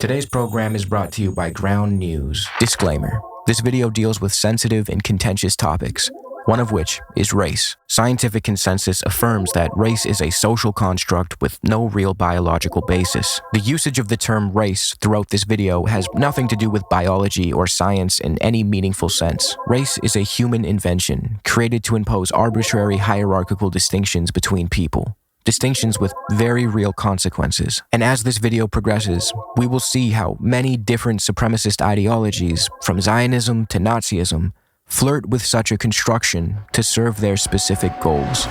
Today's program is brought to you by Ground News. Disclaimer: this video deals with sensitive and contentious topics, one of which is race. Scientific consensus affirms that race is a social construct with no real biological basis. The usage of the term race throughout this video has nothing to do with biology or science in any meaningful sense. Race is a human invention created to impose arbitrary hierarchical distinctions between people. Distinctions with very real consequences. And as this video progresses, we will see how many different supremacist ideologies, from Zionism to Nazism, flirt with such a construction to serve their specific goals.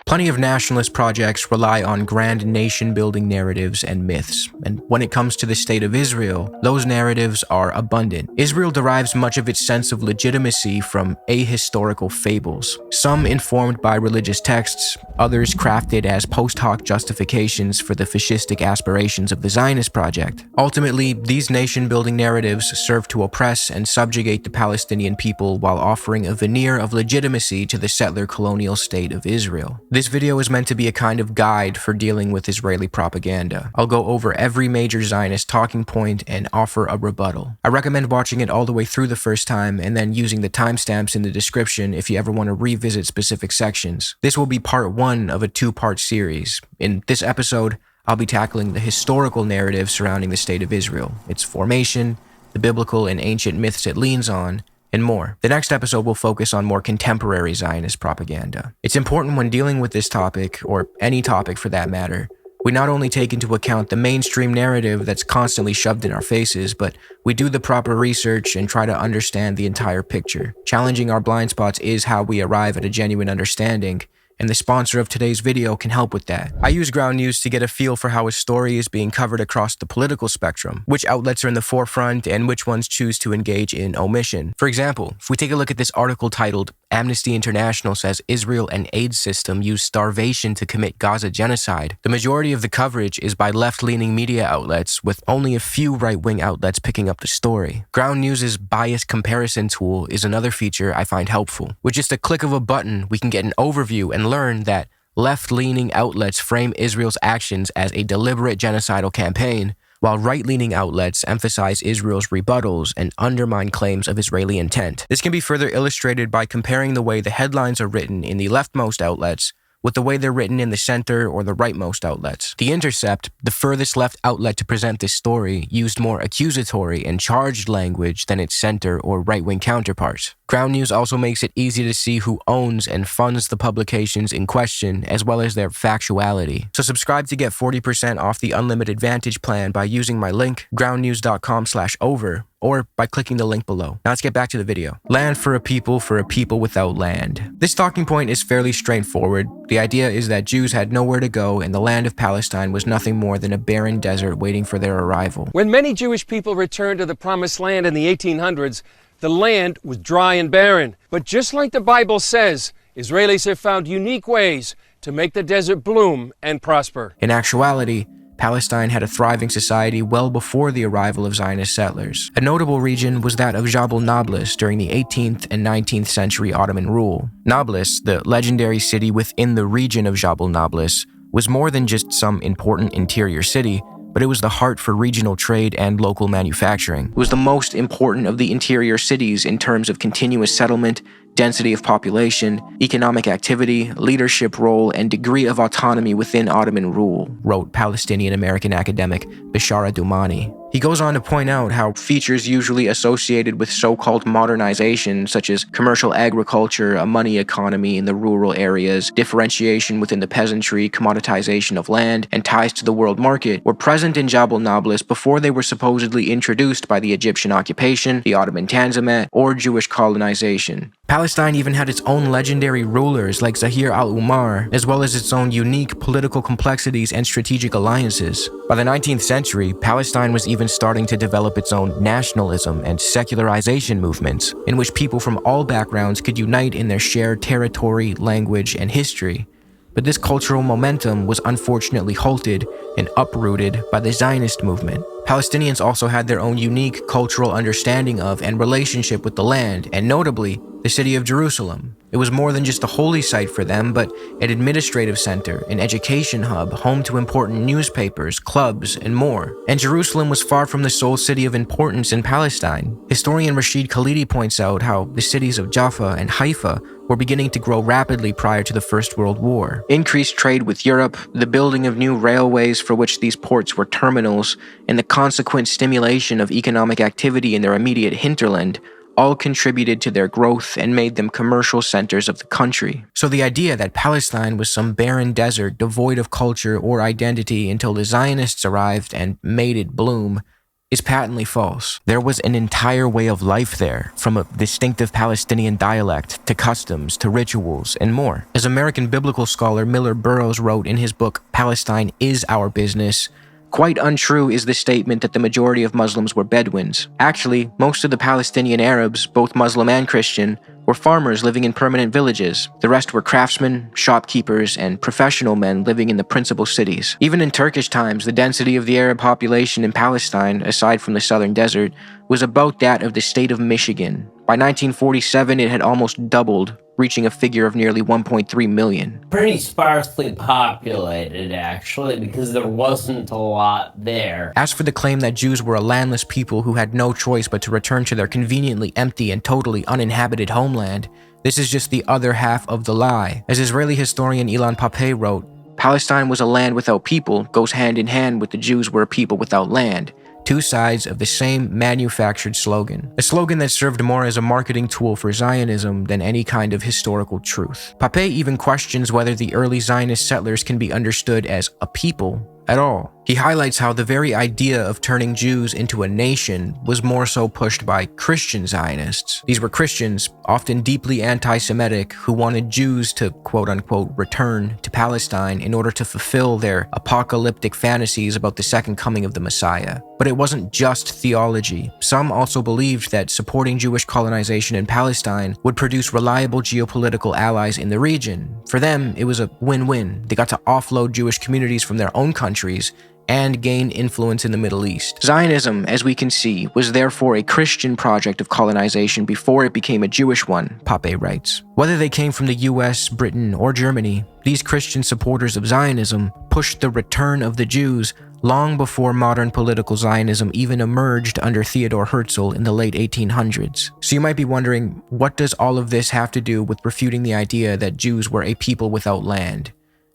Plenty of nationalist projects rely on grand nation-building narratives and myths, and when it comes to the state of Israel, those narratives are abundant. Israel derives much of its sense of legitimacy from ahistorical fables, some informed by religious texts, others crafted as post hoc justifications for the fascistic aspirations of the Zionist project. Ultimately, these nation-building narratives serve to oppress and subjugate the Palestinian people while offering a veneer of legitimacy to the settler colonial state of Israel. This video is meant to be a kind of guide for dealing with Israeli propaganda. I'll go over every major Zionist talking point and offer a rebuttal. I recommend watching it all the way through the first time and then using the timestamps in the description if you ever want to revisit specific sections. This will be part one of a two-part series. In this episode, I'll be tackling the historical narrative surrounding the state of Israel, its formation, the biblical and ancient myths it leans on, and more. The next episode will focus on more contemporary Zionist propaganda. It's important when dealing with this topic, or any topic for that matter, we not only take into account the mainstream narrative that's constantly shoved in our faces, but we do the proper research and try to understand the entire picture. Challenging our blind spots is how we arrive at a genuine understanding, and the sponsor of today's video can help with that. I use Ground News to get a feel for how a story is being covered across the political spectrum, which outlets are in the forefront, and which ones choose to engage in omission. For example, if we take a look at this article titled, "Amnesty International says Israel and aid system use starvation to commit Gaza genocide," the majority of the coverage is by left-leaning media outlets, with only a few right-wing outlets picking up the story. Ground News' bias comparison tool is another feature I find helpful. With just a click of a button, we can get an overview and learn that left-leaning outlets frame Israel's actions as a deliberate genocidal campaign, while right-leaning outlets emphasize Israel's rebuttals and undermine claims of Israeli intent. This can be further illustrated by comparing the way the headlines are written in the leftmost outlets with the way they're written in the center or the rightmost outlets. The Intercept, the furthest left outlet to present this story, used more accusatory and charged language than its center or right-wing counterparts. Ground News also makes it easy to see who owns and funds the publications in question, as well as their factuality. So subscribe to get 40% off the Unlimited Vantage plan by using my link, groundnews.com/over, or by clicking the link below. Now let's get back to the video. Land for a people without land. This talking point is fairly straightforward. The idea is that Jews had nowhere to go, and the land of Palestine was nothing more than a barren desert waiting for their arrival. When many Jewish people returned to the Promised Land in the 1800s, the land was dry and barren. But just like the Bible says, Israelis have found unique ways to make the desert bloom and prosper. In actuality, Palestine had a thriving society well before the arrival of Zionist settlers. A notable region was that of Jabal Nablus during the 18th and 19th century Ottoman rule. Nablus, the legendary city within the region of Jabal Nablus, was more than just some important interior city, but it was the heart for regional trade and local manufacturing. It was the most important of the interior cities in terms of continuous settlement, density of population, economic activity, leadership role, and degree of autonomy within Ottoman rule, wrote Palestinian-American academic Bashara Doumani. He goes on to point out how features usually associated with so-called modernization, such as commercial agriculture, a money economy in the rural areas, differentiation within the peasantry, commoditization of land, and ties to the world market, were present in Jabal Nablus before they were supposedly introduced by the Egyptian occupation, the Ottoman Tanzimat, or Jewish colonization. Palestine even had its own legendary rulers like Zahir al-Umar, as well as its own unique political complexities and strategic alliances. By the 19th century, Palestine was even starting to develop its own nationalism and secularization movements, in which people from all backgrounds could unite in their shared territory, language, and history. But this cultural momentum was unfortunately halted and uprooted by the Zionist movement. Palestinians also had their own unique cultural understanding of and relationship with the land, and notably, the city of Jerusalem. It was more than just a holy site for them, but an administrative center, an education hub, home to important newspapers, clubs, and more. And Jerusalem was far from the sole city of importance in Palestine. Historian Rashid Khalidi points out how the cities of Jaffa and Haifa were beginning to grow rapidly prior to the First World War. Increased trade with Europe, the building of new railways for which these ports were terminals, and the consequent stimulation of economic activity in their immediate hinterland all contributed to their growth and made them commercial centers of the country. So the idea that Palestine was some barren desert devoid of culture or identity until the Zionists arrived and made it bloom is patently false. There was an entire way of life there, from a distinctive Palestinian dialect to customs to rituals and more. As American biblical scholar Miller Burrows wrote in his book Palestine is Our Business, quite untrue is the statement that the majority of Muslims were Bedouins. Actually, most of the Palestinian Arabs, both Muslim and Christian, were farmers living in permanent villages. The rest were craftsmen, shopkeepers, and professional men living in the principal cities. Even in Turkish times, the density of the Arab population in Palestine, aside from the southern desert, was about that of the state of Michigan. By 1947, it had almost doubled, reaching a figure of nearly 1.3 million. Pretty sparsely populated, actually, because there wasn't a lot there. As for the claim that Jews were a landless people who had no choice but to return to their conveniently empty and totally uninhabited homeland, this is just the other half of the lie. As Israeli historian Ilan Pappé wrote, Palestine was a land without people goes hand in hand with the Jews were a people without land. Two sides of the same manufactured slogan. A slogan that served more as a marketing tool for Zionism than any kind of historical truth. Pappé even questions whether the early Zionist settlers can be understood as a people at all. He highlights how the very idea of turning Jews into a nation was more so pushed by Christian Zionists. These were Christians, often deeply anti-Semitic, who wanted Jews to quote-unquote return to Palestine in order to fulfill their apocalyptic fantasies about the second coming of the Messiah. But it wasn't just theology. Some also believed that supporting Jewish colonization in Palestine would produce reliable geopolitical allies in the region. For them, it was a win-win. They got to offload Jewish communities from their own countries and gain influence in the Middle East. Zionism, as we can see, was therefore a Christian project of colonization before it became a Jewish one, Pappé writes. Whether they came from the US, Britain, or Germany, these Christian supporters of Zionism pushed the return of the Jews long before modern political Zionism even emerged under Theodor Herzl in the late 1800s. So you might be wondering, what does all of this have to do with refuting the idea that Jews were a people without land?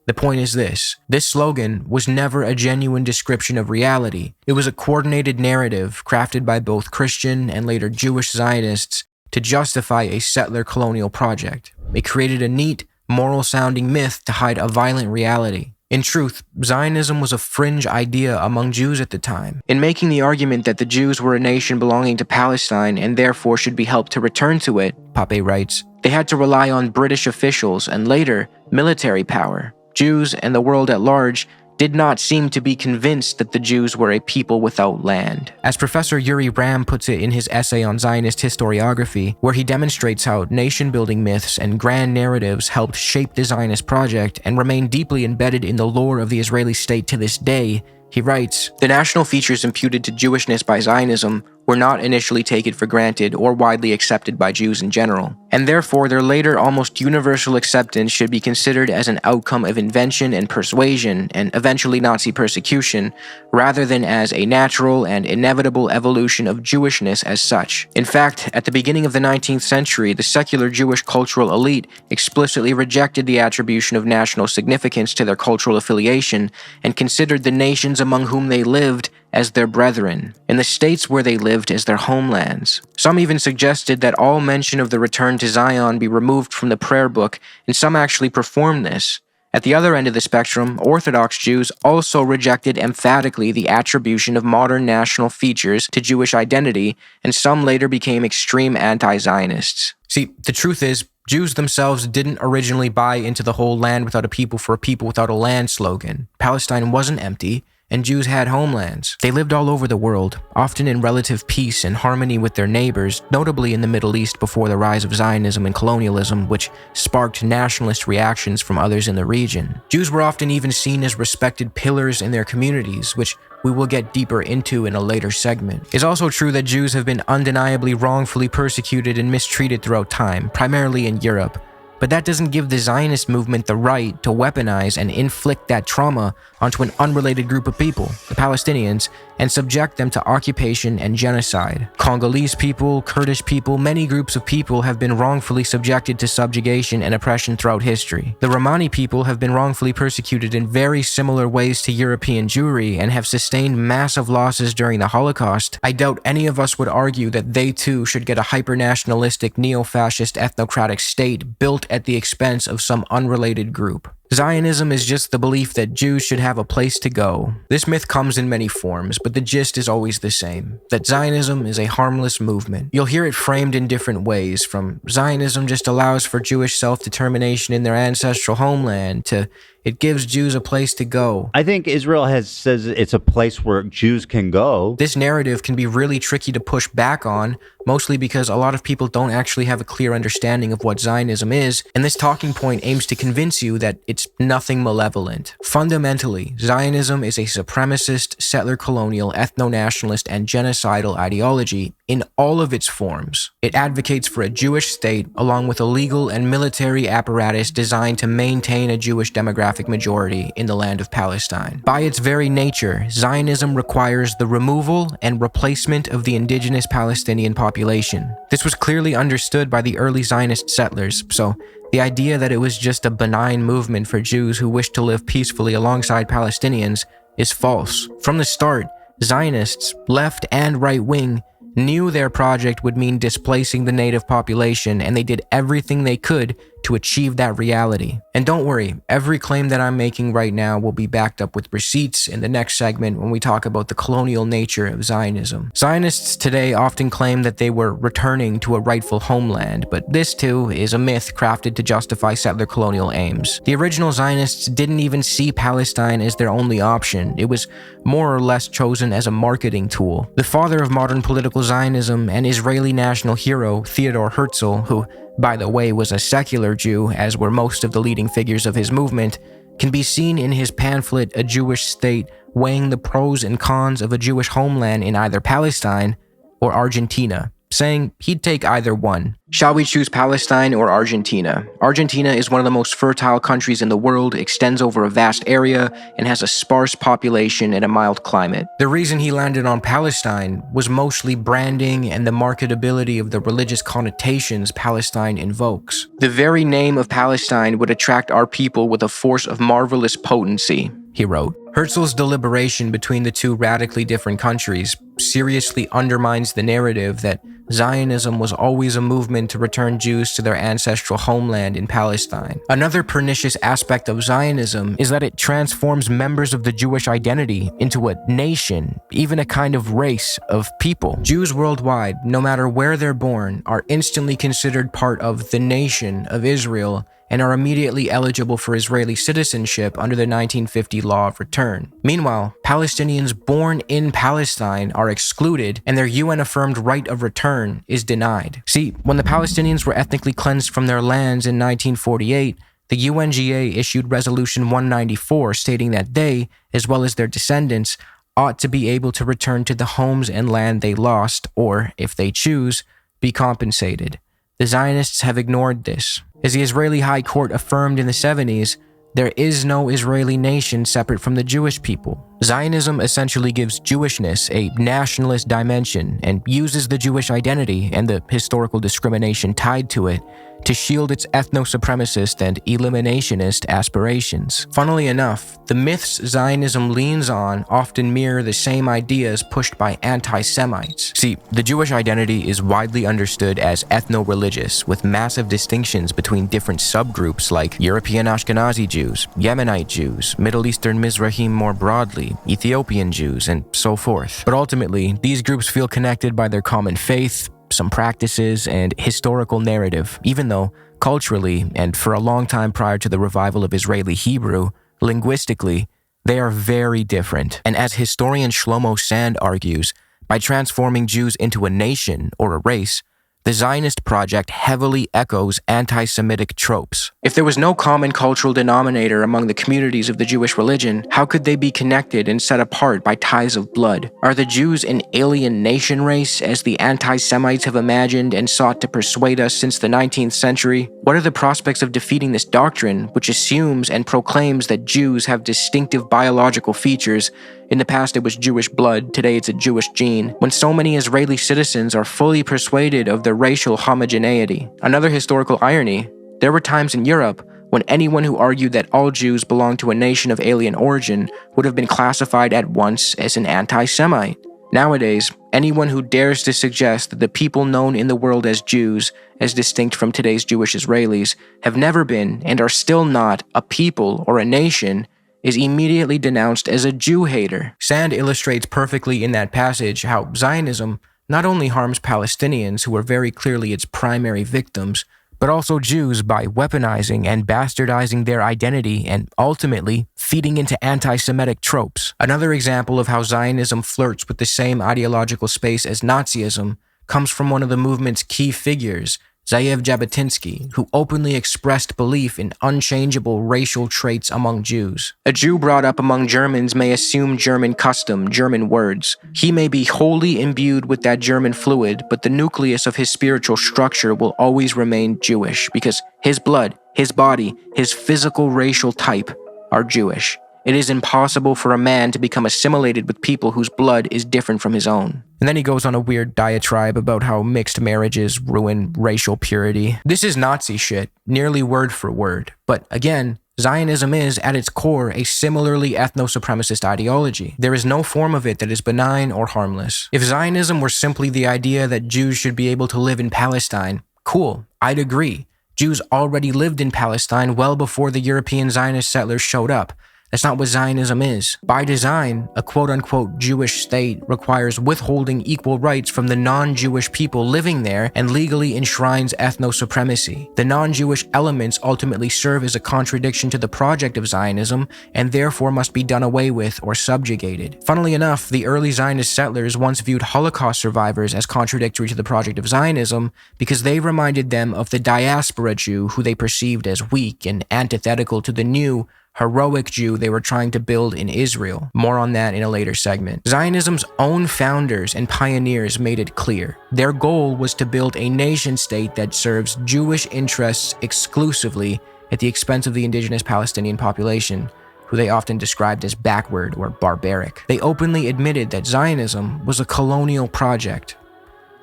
The point is this slogan was never a genuine description of reality. It was a coordinated narrative crafted by both Christian and later Jewish Zionists to justify a settler colonial project. It created a neat, moral-sounding myth to hide a violent reality. In truth, Zionism was a fringe idea among Jews at the time. In making the argument that the Jews were a nation belonging to Palestine and therefore should be helped to return to it, Pappé writes, they had to rely on British officials and later, military power. Jews and the world at large did not seem to be convinced that the Jews were a people without land. As Professor Yuri Ram puts it in his essay on Zionist historiography, where he demonstrates how nation-building myths and grand narratives helped shape the Zionist project and remain deeply embedded in the lore of the Israeli state to this day, he writes, the national features imputed to Jewishness by Zionism were not initially taken for granted or widely accepted by Jews in general, and therefore their later almost universal acceptance should be considered as an outcome of invention and persuasion and eventually Nazi persecution, rather than as a natural and inevitable evolution of Jewishness as such. In fact, at the beginning of the 19th century, the secular Jewish cultural elite explicitly rejected the attribution of national significance to their cultural affiliation and considered the nations among whom they lived as their brethren, and the states where they lived as their homelands. Some even suggested that all mention of the return to Zion be removed from the prayer book, and some actually performed this. At the other end of the spectrum, Orthodox Jews also rejected emphatically the attribution of modern national features to Jewish identity, and some later became extreme anti-Zionists. See, the truth is, Jews themselves didn't originally buy into the whole land without a people for a people without a land slogan. Palestine wasn't empty. and Jews had homelands. They lived all over the world, often in relative peace and harmony with their neighbors, notably in the Middle East before the rise of Zionism and colonialism, which sparked nationalist reactions from others in the region. Jews were often even seen as respected pillars in their communities, which we will get deeper into in a later segment. It's also true that Jews have been undeniably wrongfully persecuted and mistreated throughout time, primarily in Europe. But that doesn't give the Zionist movement the right to weaponize and inflict that trauma onto an unrelated group of people, the Palestinians, and subject them to occupation and genocide. Congolese people, Kurdish people, many groups of people have been wrongfully subjected to subjugation and oppression throughout history. The Romani people have been wrongfully persecuted in very similar ways to European Jewry and have sustained massive losses during the Holocaust. I doubt any of us would argue that they too should get a hyper-nationalistic, neo-fascist, ethnocratic state built at the expense of some unrelated group. Zionism is just the belief that Jews should have a place to go. This myth comes in many forms, but the gist is always the same, that Zionism is a harmless movement. You'll hear it framed in different ways, from Zionism just allows for Jewish self-determination in their ancestral homeland, to it gives Jews a place to go. I think Israel says it's a place where Jews can go. This narrative can be really tricky to push back on, mostly because a lot of people don't actually have a clear understanding of what Zionism is, and this talking point aims to convince you that it's nothing malevolent. Fundamentally, Zionism is a supremacist, settler colonial, ethno-nationalist, and genocidal ideology in all of its forms. It advocates for a Jewish state along with a legal and military apparatus designed to maintain a Jewish demographic majority in the land of Palestine. By its very nature, Zionism requires the removal and replacement of the indigenous Palestinian population. This was clearly understood by the early Zionist settlers, so the idea that it was just a benign movement for Jews who wished to live peacefully alongside Palestinians is false. From the start, Zionists, left and right wing, knew their project would mean displacing the native population, and they did everything they could to achieve that reality. And don't worry, every claim that I'm making right now will be backed up with receipts in the next segment when we talk about the colonial nature of Zionism. Zionists today often claim that they were returning to a rightful homeland, but this too is a myth crafted to justify settler colonial aims. The original Zionists didn't even see Palestine as their only option. It was more or less chosen as a marketing tool. The father of modern political Zionism and Israeli national hero Theodor Herzl, who by the way was a secular Jew, as were most of the leading figures of his movement, can be seen in his pamphlet A Jewish State, weighing the pros and cons of a Jewish homeland in either Palestine or Argentina, saying he'd take either one. Shall we choose Palestine or Argentina? Argentina is one of the most fertile countries in the world, extends over a vast area, and has a sparse population and a mild climate. The reason he landed on Palestine was mostly branding and the marketability of the religious connotations Palestine invokes. The very name of Palestine would attract our people with a force of marvelous potency, he wrote. Herzl's deliberation between the two radically different countries seriously undermines the narrative that Zionism was always a movement to return Jews to their ancestral homeland in Palestine. Another pernicious aspect of Zionism is that it transforms members of the Jewish identity into a nation, even a kind of race of people. Jews worldwide, no matter where they're born, are instantly considered part of the nation of Israel and are immediately eligible for Israeli citizenship under the 1950 Law of Return. Meanwhile, Palestinians born in Palestine are excluded, and their UN-affirmed right of return is denied. See, when the Palestinians were ethnically cleansed from their lands in 1948, the UNGA issued Resolution 194 stating that they, as well as their descendants, ought to be able to return to the homes and land they lost, or, if they choose, be compensated. The Zionists have ignored this. As the Israeli High Court affirmed in the 70s, there is no Israeli nation separate from the Jewish people. Zionism essentially gives Jewishness a nationalist dimension and uses the Jewish identity and the historical discrimination tied to it to shield its ethno-supremacist and eliminationist aspirations. Funnily enough, the myths Zionism leans on often mirror the same ideas pushed by anti-Semites. See, the Jewish identity is widely understood as ethno-religious, with massive distinctions between different subgroups like European Ashkenazi Jews, Yemenite Jews, Middle Eastern Mizrahim more broadly, Ethiopian Jews, and so forth. But ultimately, these groups feel connected by their common faith, some practices, and historical narrative, even though, culturally, and for a long time prior to the revival of Israeli Hebrew, linguistically, They are very different, and as historian Shlomo Sand argues, by transforming Jews into a nation or a race, the Zionist project heavily echoes anti-Semitic tropes. If there was no common cultural denominator among the communities of the Jewish religion, how could they be connected and set apart by ties of blood? Are the Jews an alien nation race, as the anti-Semites have imagined and sought to persuade us since the 19th century? What are the prospects of defeating this doctrine, which assumes and proclaims that Jews have distinctive biological features? In the past it was Jewish blood, today it's a Jewish gene, when so many Israeli citizens are fully persuaded of their racial homogeneity. Another historical irony, there were times in Europe when anyone who argued that all Jews belonged to a nation of alien origin would have been classified at once as an anti-Semite. Nowadays, anyone who dares to suggest that the people known in the world as Jews, as distinct from today's Jewish Israelis, have never been and are still not a people or a nation is immediately denounced as a Jew hater. Sand illustrates perfectly in that passage how Zionism not only harms Palestinians, who are very clearly its primary victims, but also Jews by weaponizing and bastardizing their identity and ultimately feeding into anti-Semitic tropes. Another example of how Zionism flirts with the same ideological space as Nazism comes from one of the movement's key figures, Ze'ev Jabotinsky, who openly expressed belief in unchangeable racial traits among Jews. A Jew brought up among Germans may assume German custom, German words. He may be wholly imbued with that German fluid, but the nucleus of his spiritual structure will always remain Jewish, because his blood, his body, his physical racial type are Jewish. It is impossible for a man to become assimilated with people whose blood is different from his own. And then he goes on a weird diatribe about how mixed marriages ruin racial purity. This is Nazi shit, nearly word for word. But again, Zionism is, at its core, a similarly ethno-supremacist ideology. There is no form of it that is benign or harmless. If Zionism were simply the idea that Jews should be able to live in Palestine, cool, I'd agree. Jews already lived in Palestine well before the European Zionist settlers showed up. That's not what Zionism is. By design, a quote-unquote Jewish state requires withholding equal rights from the non-Jewish people living there and legally enshrines ethno-supremacy. The non-Jewish elements ultimately serve as a contradiction to the project of Zionism and therefore must be done away with or subjugated. Funnily enough, the early Zionist settlers once viewed Holocaust survivors as contradictory to the project of Zionism because they reminded them of the diaspora Jew who they perceived as weak and antithetical to the new, heroic Jew they were trying to build in Israel. More on that in a later segment. Zionism's own founders and pioneers made it clear. Their goal was to build a nation-state that serves Jewish interests exclusively at the expense of the indigenous Palestinian population, who they often described as backward or barbaric. They openly admitted that Zionism was a colonial project,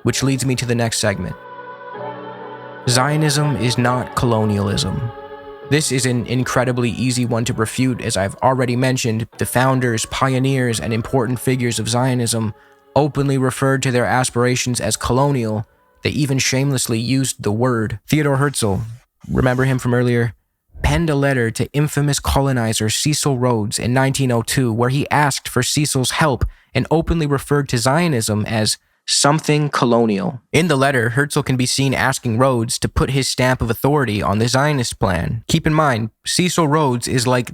which leads me to the next segment. Zionism is not colonialism. This is an incredibly easy one to refute, as I've already mentioned. The founders, pioneers, and important figures of Zionism openly referred to their aspirations as colonial. They even shamelessly used the word. Theodor Herzl, remember him from earlier, penned a letter to infamous colonizer Cecil Rhodes in 1902 where he asked for Cecil's help and openly referred to Zionism as something colonial. In the letter, Herzl can be seen asking Rhodes to put his stamp of authority on the Zionist plan. Keep in mind, Cecil Rhodes is like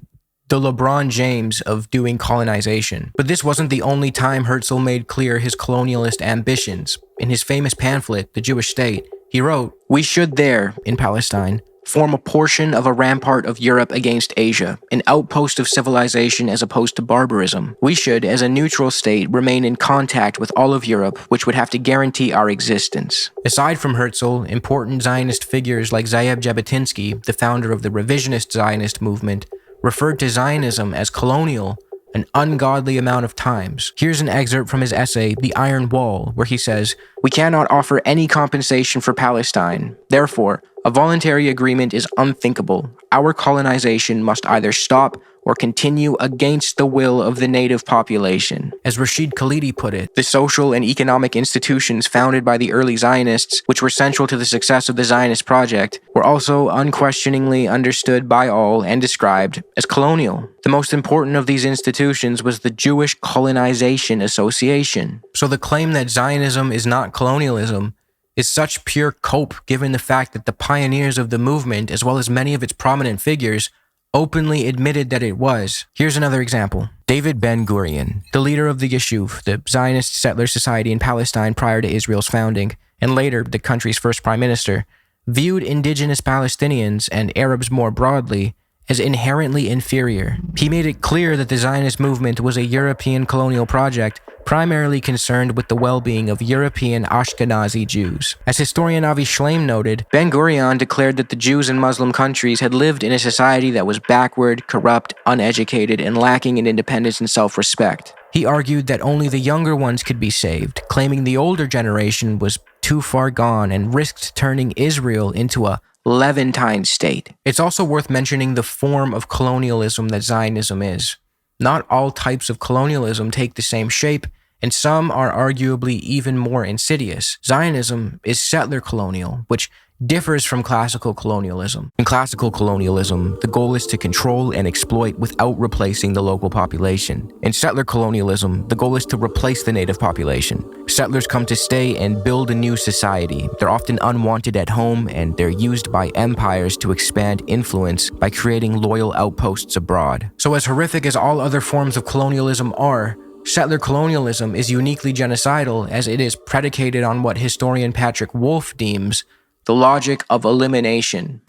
the LeBron James of doing colonization. But this wasn't the only time Herzl made clear his colonialist ambitions. In his famous pamphlet, The Jewish State, he wrote, "We should there, in Palestine, form a portion of a rampart of Europe against Asia, an outpost of civilization as opposed to barbarism. We should, as a neutral state, remain in contact with all of Europe, which would have to guarantee our existence." Aside from Herzl, important Zionist figures like Ze'ev Jabotinsky, the founder of the revisionist Zionist movement, referred to Zionism as colonial an ungodly amount of times. Here's an excerpt from his essay, The Iron Wall, where he says, "We cannot offer any compensation for Palestine. Therefore, a voluntary agreement is unthinkable. Our colonization must either stop or continue against the will of the native population." As Rashid Khalidi put it, the social and economic institutions founded by the early Zionists, which were central to the success of the Zionist project, were also unquestioningly understood by all and described as colonial. The most important of these institutions was the Jewish Colonization Association. So the claim that Zionism is not colonialism is such pure cope given the fact that the pioneers of the movement, as well as many of its prominent figures, openly admitted that it was. Here's another example. David Ben-Gurion, the leader of the Yishuv, the Zionist settler society in Palestine prior to Israel's founding, and later the country's first prime minister, viewed indigenous Palestinians and Arabs more broadly as inherently inferior. He made it clear that the Zionist movement was a European colonial project primarily concerned with the well-being of European Ashkenazi Jews. As historian Avi Shleim noted, Ben-Gurion declared that the Jews in Muslim countries had lived in a society that was backward, corrupt, uneducated, and lacking in independence and self-respect. He argued that only the younger ones could be saved, claiming the older generation was too far gone and risked turning Israel into a Levantine state. It's also worth mentioning the form of colonialism that Zionism is. Not all types of colonialism take the same shape, and some are arguably even more insidious. Zionism is settler colonial, which differs from classical colonialism. In classical colonialism, the goal is to control and exploit without replacing the local population. In settler colonialism, the goal is to replace the native population. Settlers come to stay and build a new society. They're often unwanted at home, and they're used by empires to expand influence by creating loyal outposts abroad. So as horrific as all other forms of colonialism are, settler colonialism is uniquely genocidal as it is predicated on what historian Patrick Wolfe deems the logic of elimination.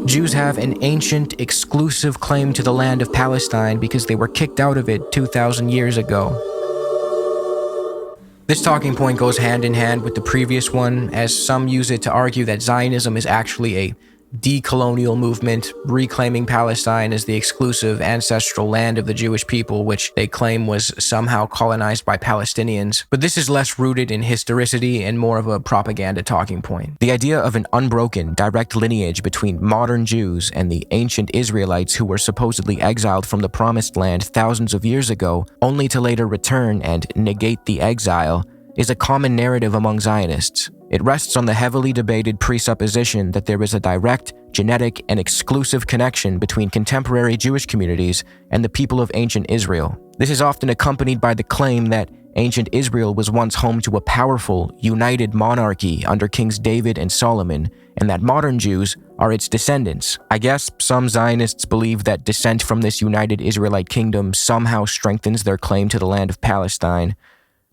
Jews have an ancient, exclusive claim to the land of Palestine because they were kicked out of it 2,000 years ago. This talking point goes hand in hand with the previous one, as some use it to argue that Zionism is actually a decolonial movement, reclaiming Palestine as the exclusive ancestral land of the Jewish people, which they claim was somehow colonized by Palestinians. But this is less rooted in historicity and more of a propaganda talking point. The idea of an unbroken, direct lineage between modern Jews and the ancient Israelites who were supposedly exiled from the Promised Land thousands of years ago, only to later return and negate the exile, is a common narrative among Zionists. It rests on the heavily debated presupposition that there is a direct, genetic, and exclusive connection between contemporary Jewish communities and the people of ancient Israel. This is often accompanied by the claim that ancient Israel was once home to a powerful, united monarchy under Kings David and Solomon, and that modern Jews are its descendants. I guess some Zionists believe that descent from this united Israelite kingdom somehow strengthens their claim to the land of Palestine.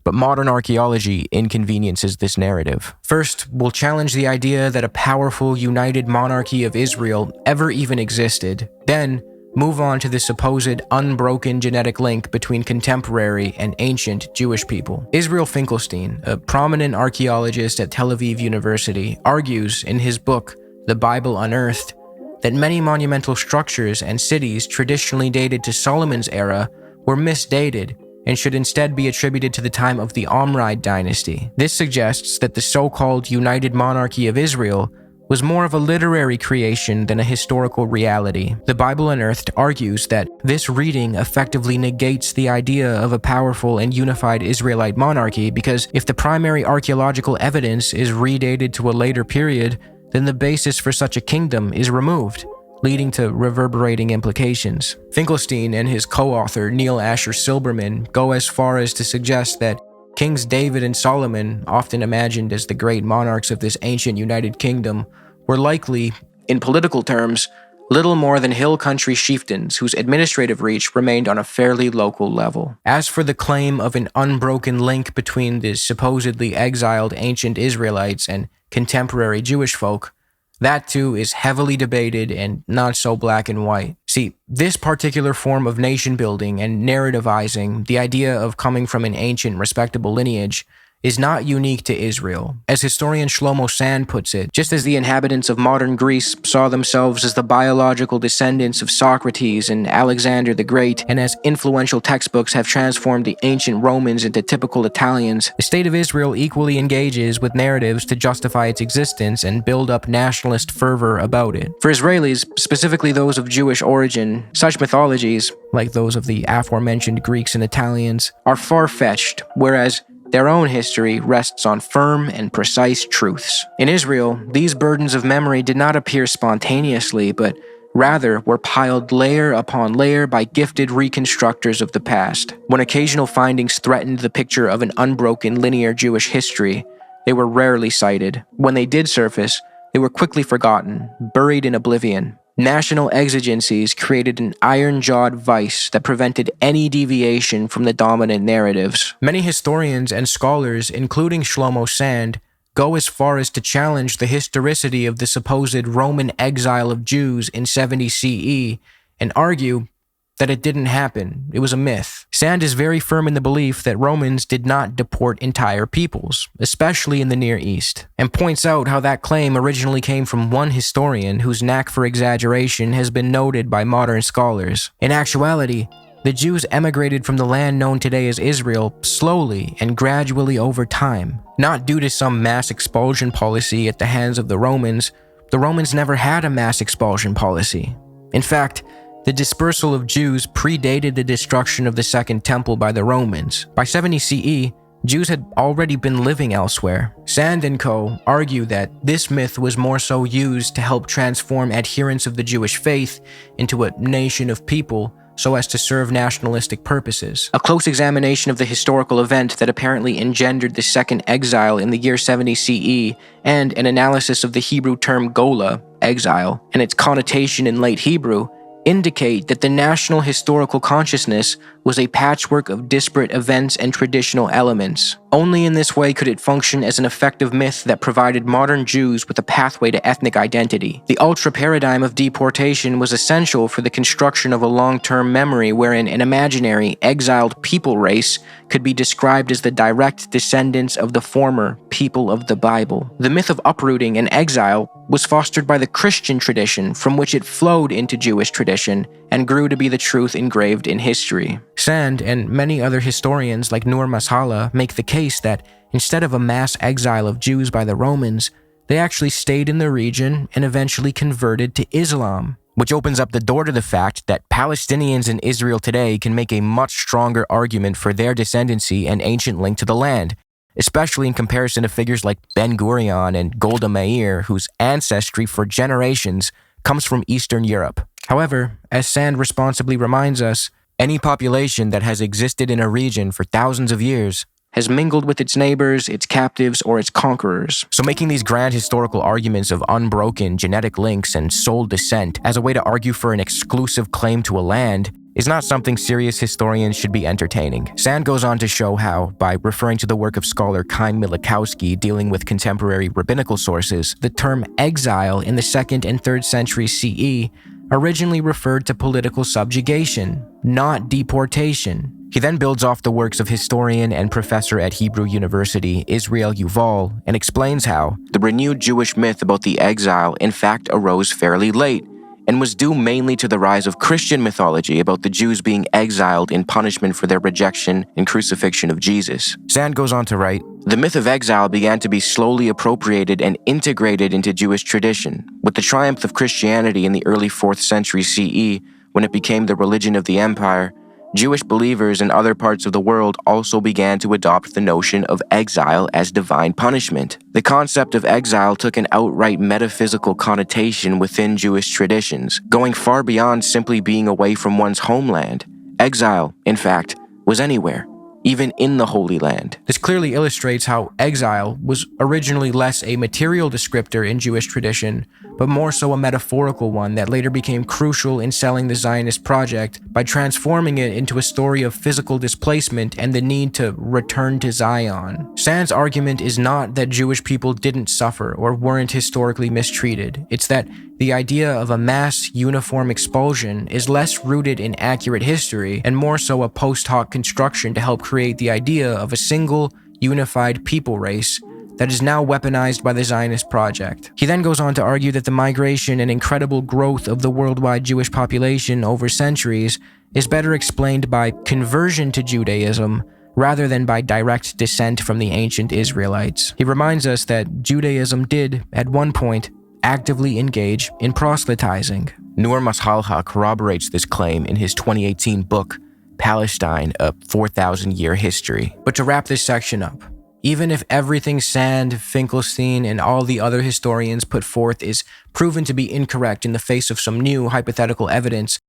But modern archaeology inconveniences this narrative. First, we'll challenge the idea that a powerful, united monarchy of Israel ever even existed. Then, move on to the supposed unbroken genetic link between contemporary and ancient Jewish people. Israel Finkelstein, a prominent archaeologist at Tel Aviv University, argues in his book, The Bible Unearthed, that many monumental structures and cities traditionally dated to Solomon's era were misdated and should instead be attributed to the time of the Omride dynasty. This suggests that the so-called United Monarchy of Israel was more of a literary creation than a historical reality. The Bible Unearthed argues that this reading effectively negates the idea of a powerful and unified Israelite monarchy because if the primary archaeological evidence is redated to a later period, then the basis for such a kingdom is removed, leading to reverberating implications. Finkelstein and his co-author Neil Asher Silberman go as far as to suggest that Kings David and Solomon, often imagined as the great monarchs of this ancient United Kingdom, were likely, in political terms, little more than hill country chieftains whose administrative reach remained on a fairly local level. As for the claim of an unbroken link between the supposedly exiled ancient Israelites and contemporary Jewish folk, that too is heavily debated and not so black and white. See, this particular form of nation building and narrativizing, the idea of coming from an ancient, respectable lineage, is not unique to Israel. As historian Shlomo Sand puts it, just as the inhabitants of modern Greece saw themselves as the biological descendants of Socrates and Alexander the Great, and as influential textbooks have transformed the ancient Romans into typical Italians, the state of Israel equally engages with narratives to justify its existence and build up nationalist fervor about it. For Israelis, specifically those of Jewish origin, such mythologies, like those of the aforementioned Greeks and Italians, are far-fetched, whereas their own history rests on firm and precise truths. In Israel, these burdens of memory did not appear spontaneously, but rather were piled layer upon layer by gifted reconstructors of the past. When occasional findings threatened the picture of an unbroken linear Jewish history, they were rarely cited. When they did surface, they were quickly forgotten, buried in oblivion. National exigencies created an iron-jawed vice that prevented any deviation from the dominant narratives. Many historians and scholars, including Shlomo Sand, go as far as to challenge the historicity of the supposed Roman exile of Jews in 70 CE and argue that it didn't happen. It was a myth. Sand is very firm in the belief that Romans did not deport entire peoples, especially in the Near East, and points out how that claim originally came from one historian whose knack for exaggeration has been noted by modern scholars. In actuality, the Jews emigrated from the land known today as Israel slowly and gradually over time, not due to some mass expulsion policy at the hands of the Romans. The Romans never had a mass expulsion policy. In fact, the dispersal of Jews predated the destruction of the Second Temple by the Romans. By 70 CE, Jews had already been living elsewhere. Sand and co. argue that this myth was more so used to help transform adherents of the Jewish faith into a nation of people so as to serve nationalistic purposes. A close examination of the historical event that apparently engendered the second exile in the year 70 CE, and an analysis of the Hebrew term gola, exile, and its connotation in late Hebrew, indicate that the national historical consciousness was a patchwork of disparate events and traditional elements. Only in this way could it function as an effective myth that provided modern Jews with a pathway to ethnic identity. The ultra-paradigm of deportation was essential for the construction of a long-term memory wherein an imaginary, exiled people race could be described as the direct descendants of the former people of the Bible. The myth of uprooting and exile was fostered by the Christian tradition from which it flowed into Jewish tradition and grew to be the truth engraved in history. Sand and many other historians like Nur Mashala make the case that instead of a mass exile of Jews by the Romans, they actually stayed in the region and eventually converted to Islam, which opens up the door to the fact that Palestinians in Israel today can make a much stronger argument for their descendancy and ancient link to the land, especially in comparison to figures like Ben Gurion and Golda Meir, whose ancestry for generations comes from Eastern Europe. However, as Sand responsibly reminds us, any population that has existed in a region for thousands of years has mingled with its neighbors, its captives, or its conquerors. So making these grand historical arguments of unbroken genetic links and sole descent as a way to argue for an exclusive claim to a land is not something serious historians should be entertaining. Sand goes on to show how, by referring to the work of scholar Chaim Milikowski dealing with contemporary rabbinical sources, the term exile in the 2nd and 3rd century CE originally referred to political subjugation, not deportation. He then builds off the works of historian and professor at Hebrew University Israel Yuval and explains how the renewed Jewish myth about the exile in fact arose fairly late and was due mainly to the rise of Christian mythology about the Jews being exiled in punishment for their rejection and crucifixion of Jesus. Sand goes on to write, "The myth of exile began to be slowly appropriated and integrated into Jewish tradition, with the triumph of Christianity in the early 4th century CE, when it became the religion of the empire. Jewish believers in other parts of the world also began to adopt the notion of exile as divine punishment. The concept of exile took an outright metaphysical connotation within Jewish traditions, going far beyond simply being away from one's homeland. Exile, in fact, was anywhere, even in the Holy Land." This clearly illustrates how exile was originally less a material descriptor in Jewish tradition, but more so a metaphorical one that later became crucial in selling the Zionist project by transforming it into a story of physical displacement and the need to return to Zion. Sand's argument is not that Jewish people didn't suffer or weren't historically mistreated. It's that the idea of a mass, uniform expulsion is less rooted in accurate history and more so a post hoc construction to help create the idea of a single, unified people race that is now weaponized by the Zionist project. He then goes on to argue that the migration and incredible growth of the worldwide Jewish population over centuries is better explained by conversion to Judaism rather than by direct descent from the ancient Israelites. He reminds us that Judaism did, at one point, actively engage in proselytizing. Nur Mashalha corroborates this claim in his 2018 book, Palestine, A 4,000-Year History. But to wrap this section up, even if everything Sand, Finkelstein, and all the other historians put forth is proven to be incorrect in the face of some new hypothetical evidence,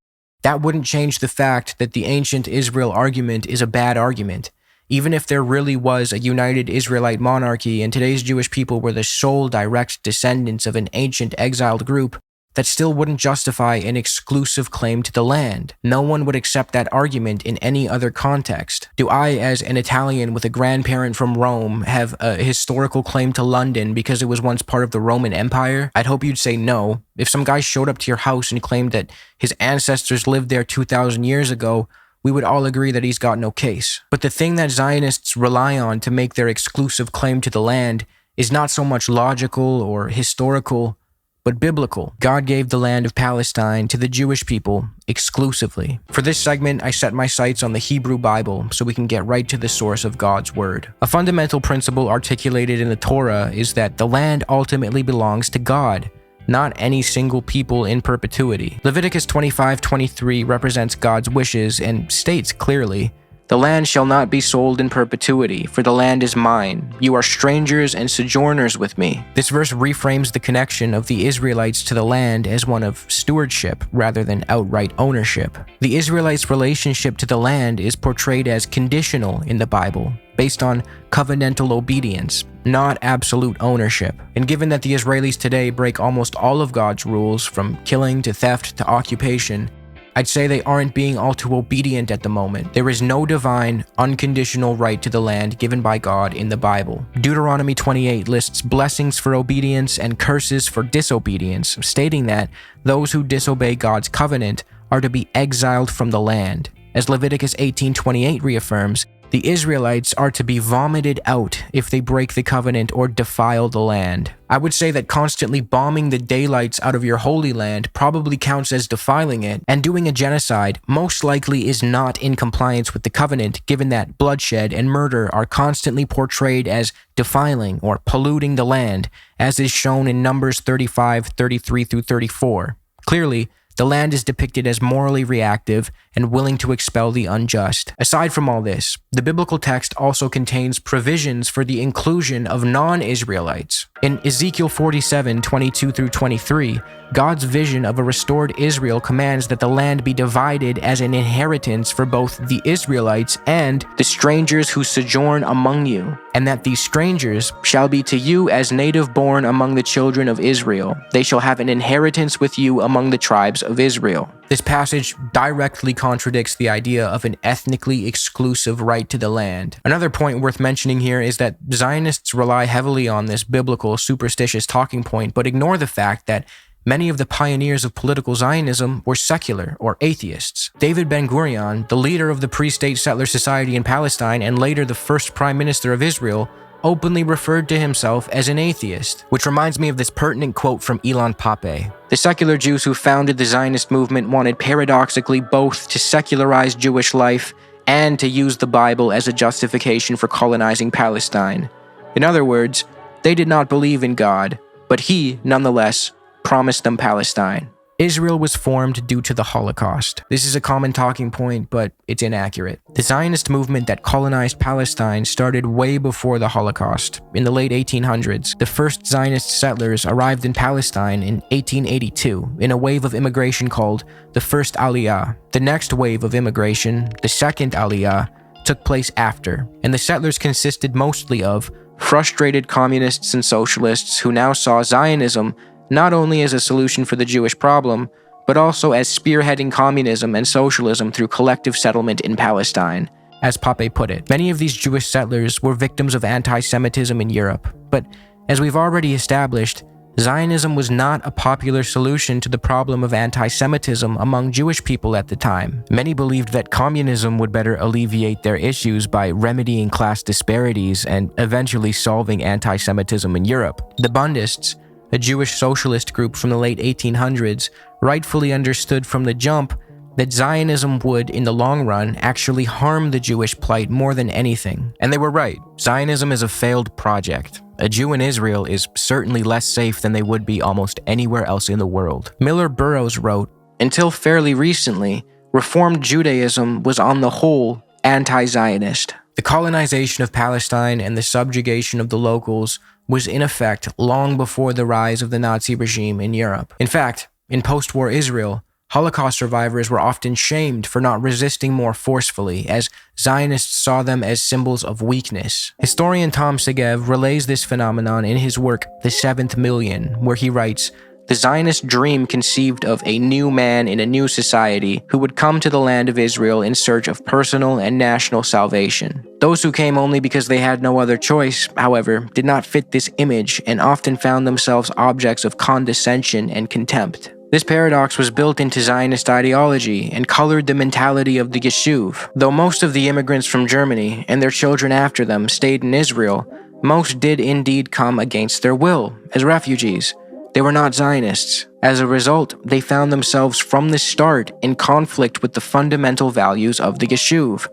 that wouldn't change the fact that the ancient Israel argument is a bad argument. Even if there really was a united Israelite monarchy and today's Jewish people were the sole direct descendants of an ancient exiled group, that still wouldn't justify an exclusive claim to the land. No one would accept that argument in any other context. Do I, as an Italian with a grandparent from Rome, have a historical claim to London because it was once part of the Roman Empire? I'd hope you'd say no. If some guy showed up to your house and claimed that his ancestors lived there 2,000 years ago, we would all agree that he's got no case. But the thing that Zionists rely on to make their exclusive claim to the land is not so much logical or historical, but biblical. God gave the land of Palestine to the Jewish people exclusively. For this segment, I set my sights on the Hebrew Bible so we can get right to the source of God's word. A fundamental principle articulated in the Torah is that the land ultimately belongs to God, not any single people in perpetuity. Leviticus 25:23 represents God's wishes and states clearly, "The land shall not be sold in perpetuity, for the land is mine. You are strangers and sojourners with me." This verse reframes the connection of the Israelites to the land as one of stewardship rather than outright ownership. The Israelites' relationship to the land is portrayed as conditional in the Bible, based on covenantal obedience, not absolute ownership. And given that the Israelis today break almost all of God's rules, from killing to theft to occupation, I'd say they aren't being all too obedient at the moment. There is no divine, unconditional right to the land given by God in the Bible. Deuteronomy 28 lists blessings for obedience and curses for disobedience, stating that those who disobey God's covenant are to be exiled from the land. As Leviticus 18:28 reaffirms, the Israelites are to be vomited out if they break the covenant or defile the land. I would say that constantly bombing the daylights out of your holy land probably counts as defiling it, and doing a genocide most likely is not in compliance with the covenant, given that bloodshed and murder are constantly portrayed as defiling or polluting the land, as is shown in Numbers 35:33-34. Clearly, the land is depicted as morally reactive and willing to expel the unjust. Aside from all this, the biblical text also contains provisions for the inclusion of non-Israelites. In Ezekiel 47:22-23, God's vision of a restored Israel commands that the land be divided as an inheritance for both the Israelites and the strangers who sojourn among you, and that these strangers shall be to you as native born among the children of Israel. They shall have an inheritance with you among the tribes of Israel. This passage directly contradicts the idea of an ethnically exclusive right to the land. Another point worth mentioning here is that Zionists rely heavily on this biblical superstitious talking point, but ignore the fact that many of the pioneers of political Zionism were secular or atheists. David Ben-Gurion, the leader of the pre-state settler society in Palestine and later the first prime minister of Israel, openly referred to himself as an atheist, which reminds me of this pertinent quote from Ilan Pappé. The secular Jews who founded the Zionist movement wanted paradoxically both to secularize Jewish life and to use the Bible as a justification for colonizing Palestine. In other words, they did not believe in God, but he, nonetheless, promised them Palestine. Israel was formed due to the Holocaust. This is a common talking point, but it's inaccurate. The Zionist movement that colonized Palestine started way before the Holocaust. In the late 1800s, the first Zionist settlers arrived in Palestine in 1882 in a wave of immigration called the First Aliyah. The next wave of immigration, the Second Aliyah, took place after, and the settlers consisted mostly of frustrated communists and socialists who now saw Zionism not only as a solution for the Jewish problem, but also as spearheading communism and socialism through collective settlement in Palestine. As Pape put it, many of these Jewish settlers were victims of anti-Semitism in Europe, but as we've already established, Zionism was not a popular solution to the problem of anti-Semitism among Jewish people at the time. Many believed that communism would better alleviate their issues by remedying class disparities and eventually solving anti-Semitism in Europe. The Bundists, a Jewish socialist group from the late 1800s, rightfully understood from the jump that Zionism would, in the long run, actually harm the Jewish plight more than anything. And they were right. Zionism is a failed project. A Jew in Israel is certainly less safe than they would be almost anywhere else in the world. Miller Burroughs wrote, "Until fairly recently, Reformed Judaism was on the whole anti-Zionist. The colonization of Palestine and the subjugation of the locals was in effect long before the rise of the Nazi regime in Europe. In fact, in post-war Israel, Holocaust survivors were often shamed for not resisting more forcefully, as Zionists saw them as symbols of weakness. Historian Tom Segev relays this phenomenon in his work, The Seventh Million, where he writes, "The Zionist dream conceived of a new man in a new society who would come to the land of Israel in search of personal and national salvation. Those who came only because they had no other choice, however, did not fit this image and often found themselves objects of condescension and contempt." This paradox was built into Zionist ideology and colored the mentality of the Yishuv. Though most of the immigrants from Germany and their children after them stayed in Israel, most did indeed come against their will, as refugees. They were not Zionists. As a result, they found themselves from the start in conflict with the fundamental values of the Yishuv.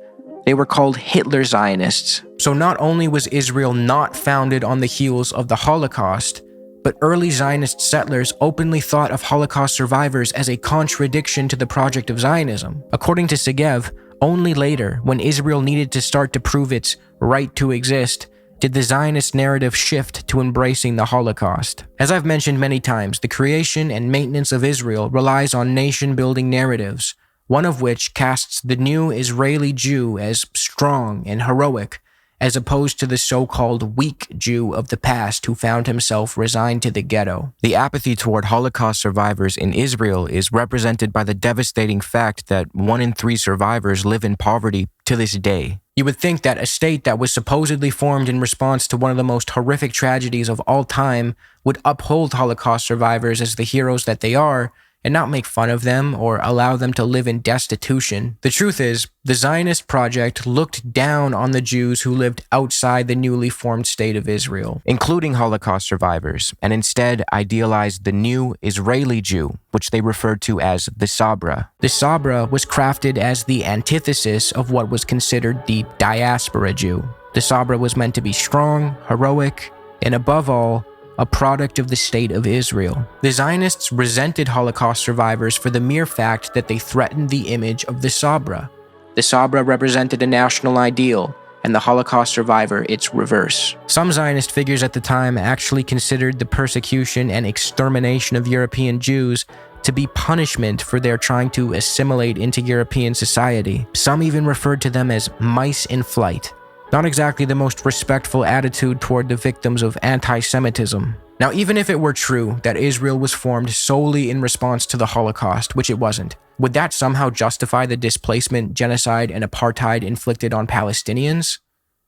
They were called Hitler Zionists. So not only was Israel not founded on the heels of the Holocaust, but early Zionist settlers openly thought of Holocaust survivors as a contradiction to the project of Zionism. According to Segev, only later, when Israel needed to start to prove its right to exist, did the Zionist narrative shift to embracing the Holocaust. As I've mentioned many times, the creation and maintenance of Israel relies on nation-building narratives, one of which casts the new Israeli Jew as strong and heroic, as opposed to the so-called weak Jew of the past who found himself resigned to the ghetto. The apathy toward Holocaust survivors in Israel is represented by the devastating fact that 1 in 3 survivors live in poverty to this day. You would think that a state that was supposedly formed in response to one of the most horrific tragedies of all time would uphold Holocaust survivors as the heroes that they are, and not make fun of them or allow them to live in destitution. The truth is, the Zionist project looked down on the Jews who lived outside the newly formed state of Israel, including Holocaust survivors, and instead idealized the new Israeli Jew, which they referred to as the Sabra. The Sabra was crafted as the antithesis of what was considered the diaspora Jew. The Sabra was meant to be strong, heroic, and above all, a product of the state of Israel. The Zionists resented Holocaust survivors for the mere fact that they threatened the image of the Sabra. The Sabra represented a national ideal, and the Holocaust survivor its reverse. Some Zionist figures at the time actually considered the persecution and extermination of European Jews to be punishment for their trying to assimilate into European society. Some even referred to them as mice in flight. Not exactly the most respectful attitude toward the victims of anti-Semitism. Now, even if it were true that Israel was formed solely in response to the Holocaust, which it wasn't, would that somehow justify the displacement, genocide, and apartheid inflicted on Palestinians?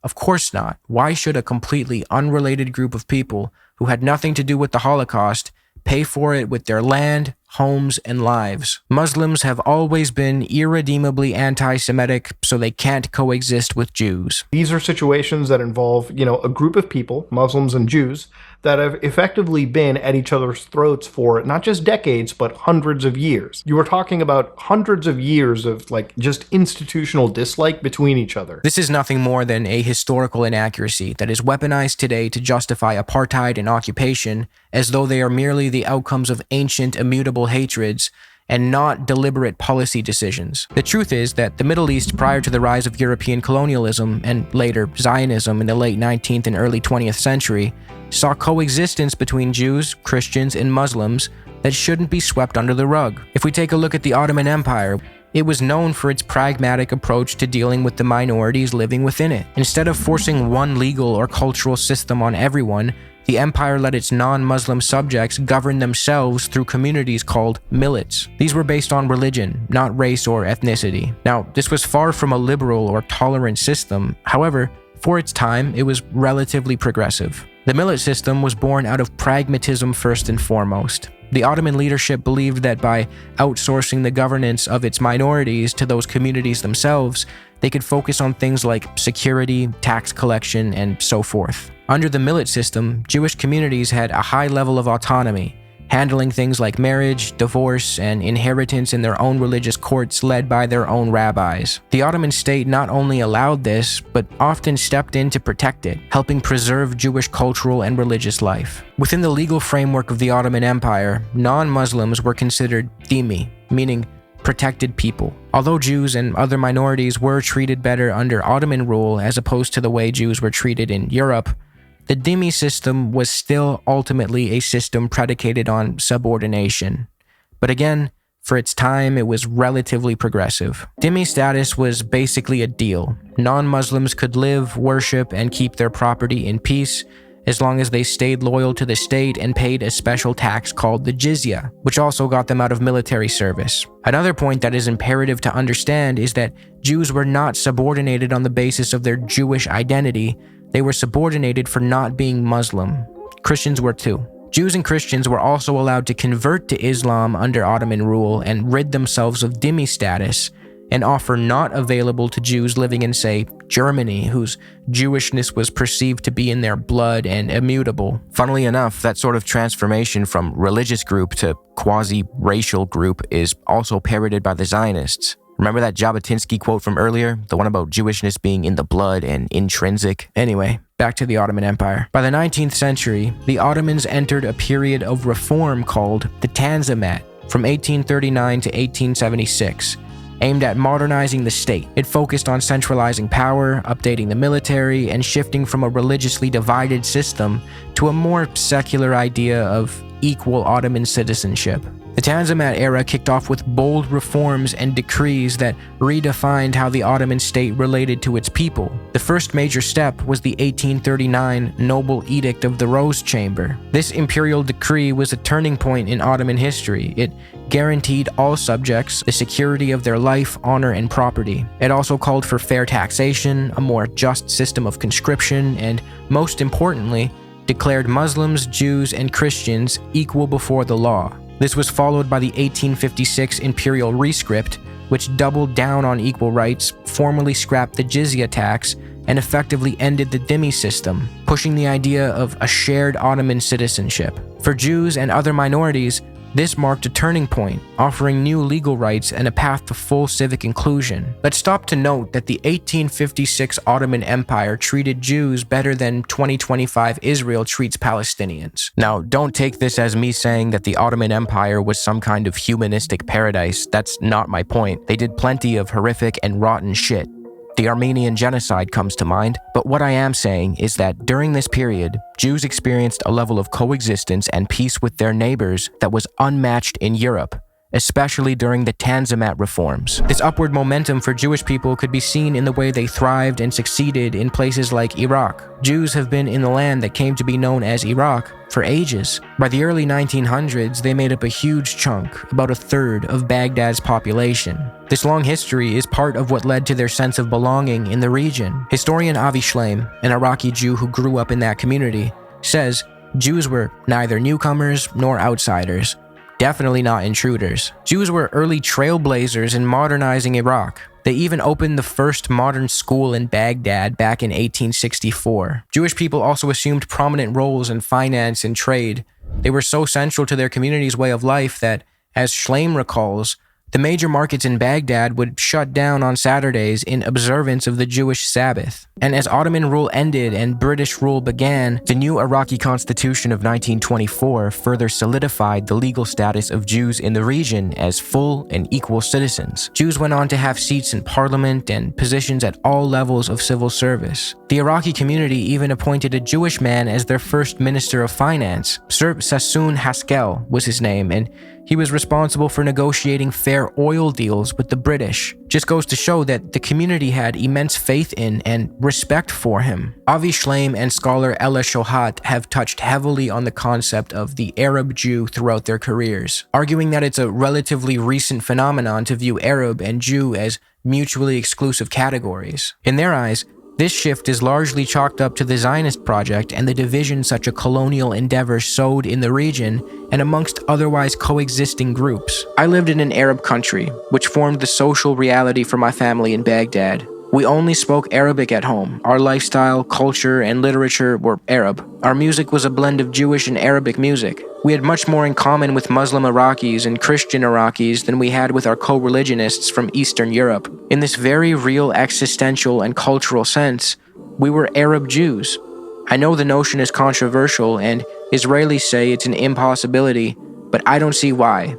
Of course not. Why should a completely unrelated group of people who had nothing to do with the Holocaust pay for it with their land, homes, and lives? Muslims have always been irredeemably anti-Semitic, so they can't coexist with Jews. These are situations that involve, a group of people, Muslims and Jews, that have effectively been at each other's throats for not just decades, but hundreds of years. You were talking about hundreds of years of, just institutional dislike between each other. This is nothing more than a historical inaccuracy that is weaponized today to justify apartheid and occupation as though they are merely the outcomes of ancient, immutable hatreds and not deliberate policy decisions. The truth is that the Middle East, prior to the rise of European colonialism and later Zionism in the late 19th and early 20th century, saw coexistence between Jews, Christians, and Muslims that shouldn't be swept under the rug. If we take a look at the Ottoman Empire, it was known for its pragmatic approach to dealing with the minorities living within it. Instead of forcing one legal or cultural system on everyone, the empire let its non-Muslim subjects govern themselves through communities called millets. These were based on religion, not race or ethnicity. Now, this was far from a liberal or tolerant system. However, for its time, it was relatively progressive. The millet system was born out of pragmatism first and foremost. The Ottoman leadership believed that by outsourcing the governance of its minorities to those communities themselves, they could focus on things like security, tax collection, and so forth. Under the millet system, Jewish communities had a high level of autonomy, handling things like marriage, divorce, and inheritance in their own religious courts led by their own rabbis. The Ottoman state not only allowed this, but often stepped in to protect it, helping preserve Jewish cultural and religious life. Within the legal framework of the Ottoman Empire, non-Muslims were considered dhimmi, meaning protected people. Although Jews and other minorities were treated better under Ottoman rule as opposed to the way Jews were treated in Europe, the dhimmi system was still ultimately a system predicated on subordination. But again, For its time, it was relatively progressive. Dhimmi status was basically a deal. Non-Muslims could live, worship, and keep their property in peace as long as they stayed loyal to the state and paid a special tax called the jizya, which also got them out of military service. Another point that is imperative to understand is that Jews were not subordinated on the basis of their Jewish identity. They were subordinated for not being Muslim. Christians were too. Jews and Christians were also allowed to convert to Islam under Ottoman rule and rid themselves of dhimmi status, an offer not available to Jews living in, say, Germany, whose Jewishness was perceived to be in their blood and immutable. Funnily enough, that sort of transformation from religious group to quasi-racial group is also parroted by the Zionists. Remember that Jabotinsky quote from earlier? The one about Jewishness being in the blood and intrinsic? Anyway, back to the Ottoman Empire. By the 19th century, the Ottomans entered a period of reform called the Tanzimat from 1839 to 1876. Aimed at modernizing the state. It focused on centralizing power, updating the military, and shifting from a religiously divided system to a more secular idea of equal Ottoman citizenship. The Tanzimat era kicked off with bold reforms and decrees that redefined how the Ottoman state related to its people. The first major step was the 1839 Noble Edict of the Rose Chamber. This imperial decree was a turning point in Ottoman history. It guaranteed all subjects the security of their life, honor, and property. It also called for fair taxation, a more just system of conscription, and, most importantly, declared Muslims, Jews, and Christians equal before the law. This was followed by the 1856 Imperial Rescript, which doubled down on equal rights, formally scrapped the jizya tax, and effectively ended the dhimmi system, pushing the idea of a shared Ottoman citizenship. For Jews and other minorities, this marked a turning point, offering new legal rights and a path to full civic inclusion. Let's stop to note that the 1856 Ottoman Empire treated Jews better than 2025 Israel treats Palestinians. Now, don't take this as me saying that the Ottoman Empire was some kind of humanistic paradise. That's not my point. They did plenty of horrific and rotten shit. The Armenian genocide comes to mind, but what I am saying is that during this period, Jews experienced a level of coexistence and peace with their neighbors that was unmatched in Europe, especially during the Tanzimat reforms. This upward momentum for Jewish people could be seen in the way they thrived and succeeded in places like Iraq. Jews have been in the land that came to be known as Iraq for ages. By the early 1900s, they made up a huge chunk, about a third of Baghdad's population. This long history is part of what led to their sense of belonging in the region. Historian Avi Shleim, an Iraqi Jew who grew up in that community, says Jews were neither newcomers nor outsiders. Definitely not intruders. Jews were early trailblazers in modernizing Iraq. They even opened the first modern school in Baghdad back in 1864. Jewish people also assumed prominent roles in finance and trade. They were so central to their community's way of life that, as Shleim recalls, the major markets in Baghdad would shut down on Saturdays in observance of the Jewish Sabbath. And as Ottoman rule ended and British rule began, the new Iraqi constitution of 1924 further solidified the legal status of Jews in the region as full and equal citizens. Jews went on to have seats in parliament and positions at all levels of civil service. The Iraqi community even appointed a Jewish man as their first minister of finance. Sir Sassoon Haskel was his name, and he was responsible for negotiating fair oil deals with the British. Just goes to show that the community had immense faith in and respect for him. Avi Shleim and scholar Ella Shohat have touched heavily on the concept of the Arab Jew throughout their careers, arguing that it's a relatively recent phenomenon to view Arab and Jew as mutually exclusive categories. In their eyes, this shift is largely chalked up to the Zionist project and the division such a colonial endeavor sowed in the region and amongst otherwise coexisting groups. I lived in an Arab country, which formed the social reality for my family in Baghdad. We only spoke Arabic at home. Our lifestyle, culture, and literature were Arab. Our music was a blend of Jewish and Arabic music. We had much more in common with Muslim Iraqis and Christian Iraqis than we had with our co-religionists from Eastern Europe. In this very real existential and cultural sense, we were Arab Jews. I know the notion is controversial, and Israelis say it's an impossibility, but I don't see why,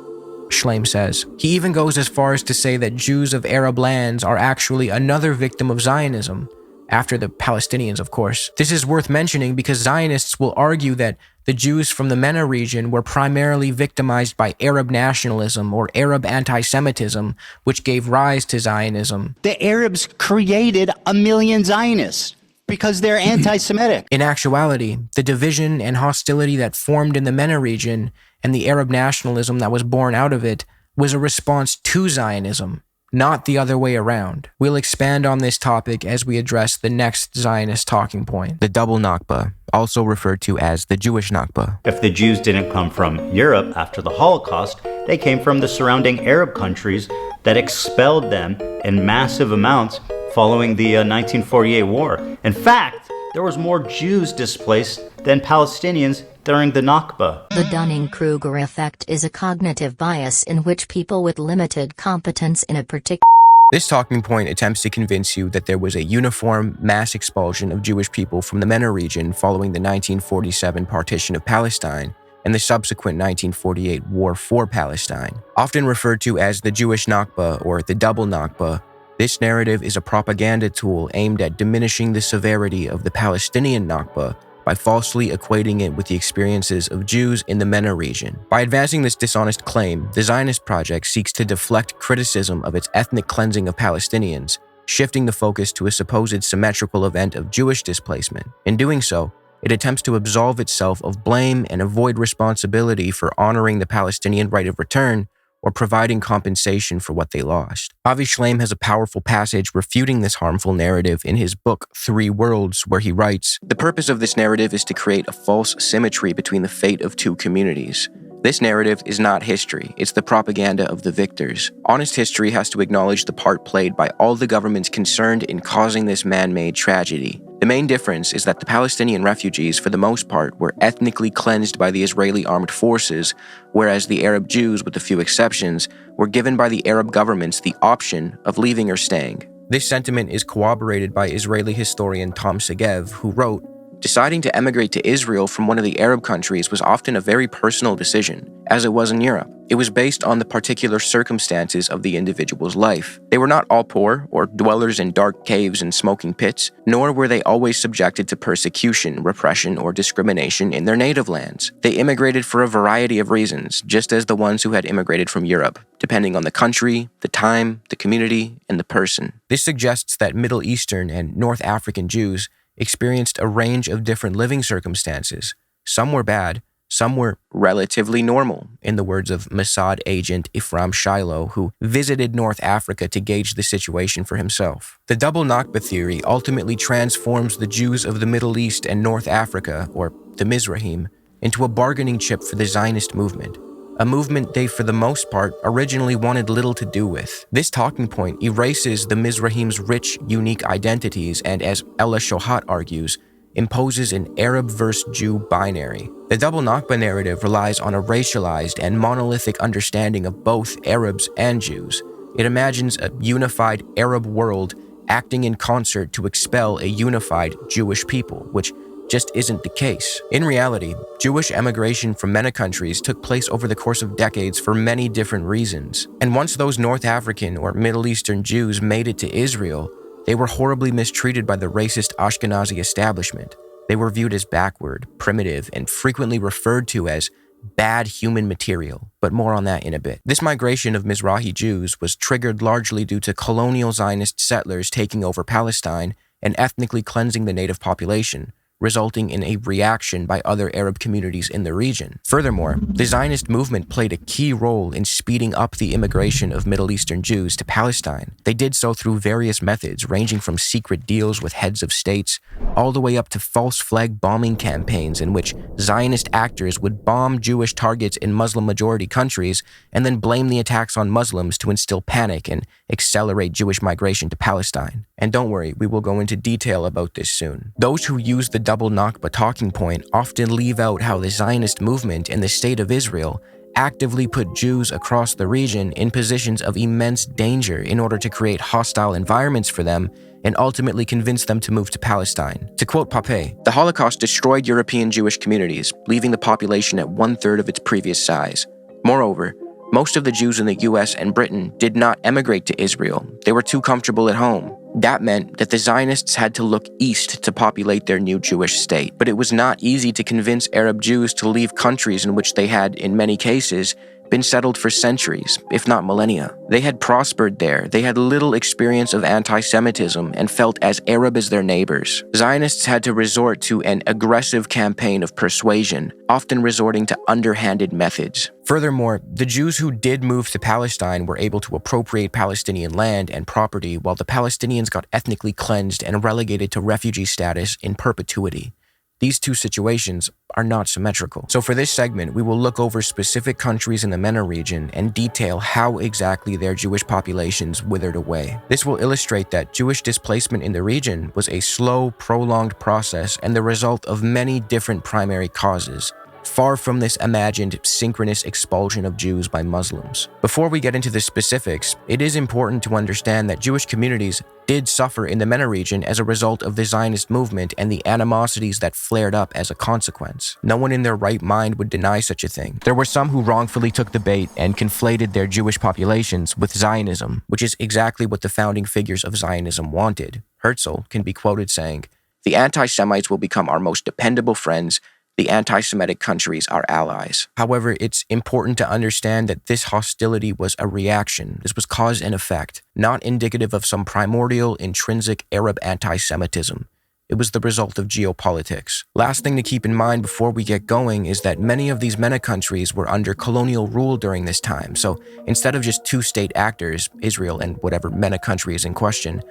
Shleim says. He even goes as far as to say that Jews of Arab lands are actually another victim of Zionism. after the Palestinians, of course. This is worth mentioning because Zionists will argue that the Jews from the MENA region were primarily victimized by Arab nationalism or Arab anti-Semitism, which gave rise to Zionism. The Arabs created 1 million Zionists because they're anti-Semitic. In actuality, the division and hostility that formed in the MENA region and the Arab nationalism that was born out of it was a response to Zionism, not the other way around. We'll expand on this topic as we address the next Zionist talking point, the double Nakba, also referred to as the Jewish Nakba. If the Jews didn't come from Europe after the Holocaust, they came from the surrounding Arab countries that expelled them in massive amounts following the 1948 war. In fact, there was more Jews displaced than Palestinians during the Nakba. The Dunning-Kruger effect is a cognitive bias in which people with limited competence in a particular... This talking point attempts to convince you that there was a uniform mass expulsion of Jewish people from the MENA region following the 1947 partition of Palestine and the subsequent 1948 war for Palestine. Often referred to as the Jewish Nakba or the double Nakba, this narrative is a propaganda tool aimed at diminishing the severity of the Palestinian Nakba by falsely equating it with the experiences of Jews in the MENA region. By advancing this dishonest claim, the Zionist project seeks to deflect criticism of its ethnic cleansing of Palestinians, shifting the focus to a supposed symmetrical event of Jewish displacement. In doing so, it attempts to absolve itself of blame and avoid responsibility for honoring the Palestinian right of return or providing compensation for what they lost. Avi Shlaim has a powerful passage refuting this harmful narrative in his book, 3 Worlds, where he writes, "The purpose of this narrative is to create a false symmetry between the fate of two communities. This narrative is not history, it's the propaganda of the victors. Honest history has to acknowledge the part played by all the governments concerned in causing this man-made tragedy. The main difference is that the Palestinian refugees, for the most part, were ethnically cleansed by the Israeli armed forces, whereas the Arab Jews, with a few exceptions, were given by the Arab governments the option of leaving or staying." This sentiment is corroborated by Israeli historian Tom Segev, who wrote, "Deciding to emigrate to Israel from one of the Arab countries was often a very personal decision, as it was in Europe. It was based on the particular circumstances of the individual's life. They were not all poor or dwellers in dark caves and smoking pits, nor were they always subjected to persecution, repression, or discrimination in their native lands. They immigrated for a variety of reasons, just as the ones who had immigrated from Europe, depending on the country, the time, the community, and the person." This suggests that Middle Eastern and North African Jews experienced a range of different living circumstances. Some were bad, some were relatively normal, in the words of Mossad agent Ephraim Shiloh, who visited North Africa to gauge the situation for himself. The double Nakba theory ultimately transforms the Jews of the Middle East and North Africa, or the Mizrahim, into a bargaining chip for the Zionist movement, a movement they, for the most part, originally wanted little to do with. This talking point erases the Mizrahim's rich, unique identities and, as Ella Shohat argues, imposes an Arab versus Jew binary. The double Nakba narrative relies on a racialized and monolithic understanding of both Arabs and Jews. It imagines a unified Arab world acting in concert to expel a unified Jewish people, which just isn't the case. In reality, Jewish emigration from MENA countries took place over the course of decades for many different reasons. And once those North African or Middle Eastern Jews made it to Israel, they were horribly mistreated by the racist Ashkenazi establishment. They were viewed as backward, primitive, and frequently referred to as bad human material, but more on that in a bit. This migration of Mizrahi Jews was triggered largely due to colonial Zionist settlers taking over Palestine and ethnically cleansing the native population, resulting in a reaction by other Arab communities in the region. Furthermore, the Zionist movement played a key role in speeding up the immigration of Middle Eastern Jews to Palestine. They did so through various methods, ranging from secret deals with heads of states, all the way up to false flag bombing campaigns in which Zionist actors would bomb Jewish targets in Muslim-majority countries and then blame the attacks on Muslims to instill panic and accelerate Jewish migration to Palestine. And don't worry, we will go into detail about this soon. Those who use the double Nakba talking point often leave out how the Zionist movement and the State of Israel actively put Jews across the region in positions of immense danger in order to create hostile environments for them and ultimately convince them to move to Palestine. To quote Pape, "The Holocaust destroyed European Jewish communities, leaving the population at 1/3 of its previous size. Moreover, most of the Jews in the US and Britain did not emigrate to Israel. They were too comfortable at home. That meant that the Zionists had to look east to populate their new Jewish state. But it was not easy to convince Arab Jews to leave countries in which they had, in many cases, been settled for centuries, if not millennia. They had prospered there, they had little experience of anti-Semitism, and felt as Arab as their neighbors. Zionists had to resort to an aggressive campaign of persuasion, often resorting to underhanded methods. Furthermore, the Jews who did move to Palestine were able to appropriate Palestinian land and property, while the Palestinians got ethnically cleansed and relegated to refugee status in perpetuity. These two situations are not symmetrical. So for this segment, we will look over specific countries in the MENA region and detail how exactly their Jewish populations withered away. This will illustrate that Jewish displacement in the region was a slow, prolonged process and the result of many different primary causes, far from this imagined synchronous expulsion of Jews by Muslims. Before we get into the specifics, it is important to understand that Jewish communities did suffer in the MENA region as a result of the Zionist movement and the animosities that flared up as a consequence. No one in their right mind would deny such a thing. There were some who wrongfully took the bait and conflated their Jewish populations with Zionism, which is exactly what the founding figures of Zionism wanted. Herzl can be quoted saying, "The anti-Semites will become our most dependable friends, the anti-Semitic countries are allies." However, it's important to understand that this hostility was a reaction. This was cause and effect, not indicative of some primordial, intrinsic Arab anti-Semitism. It was the result of geopolitics. Last thing to keep in mind before we get going is that many of these MENA countries were under colonial rule during this time, so instead of just two state actors, Israel and whatever MENA country is in question,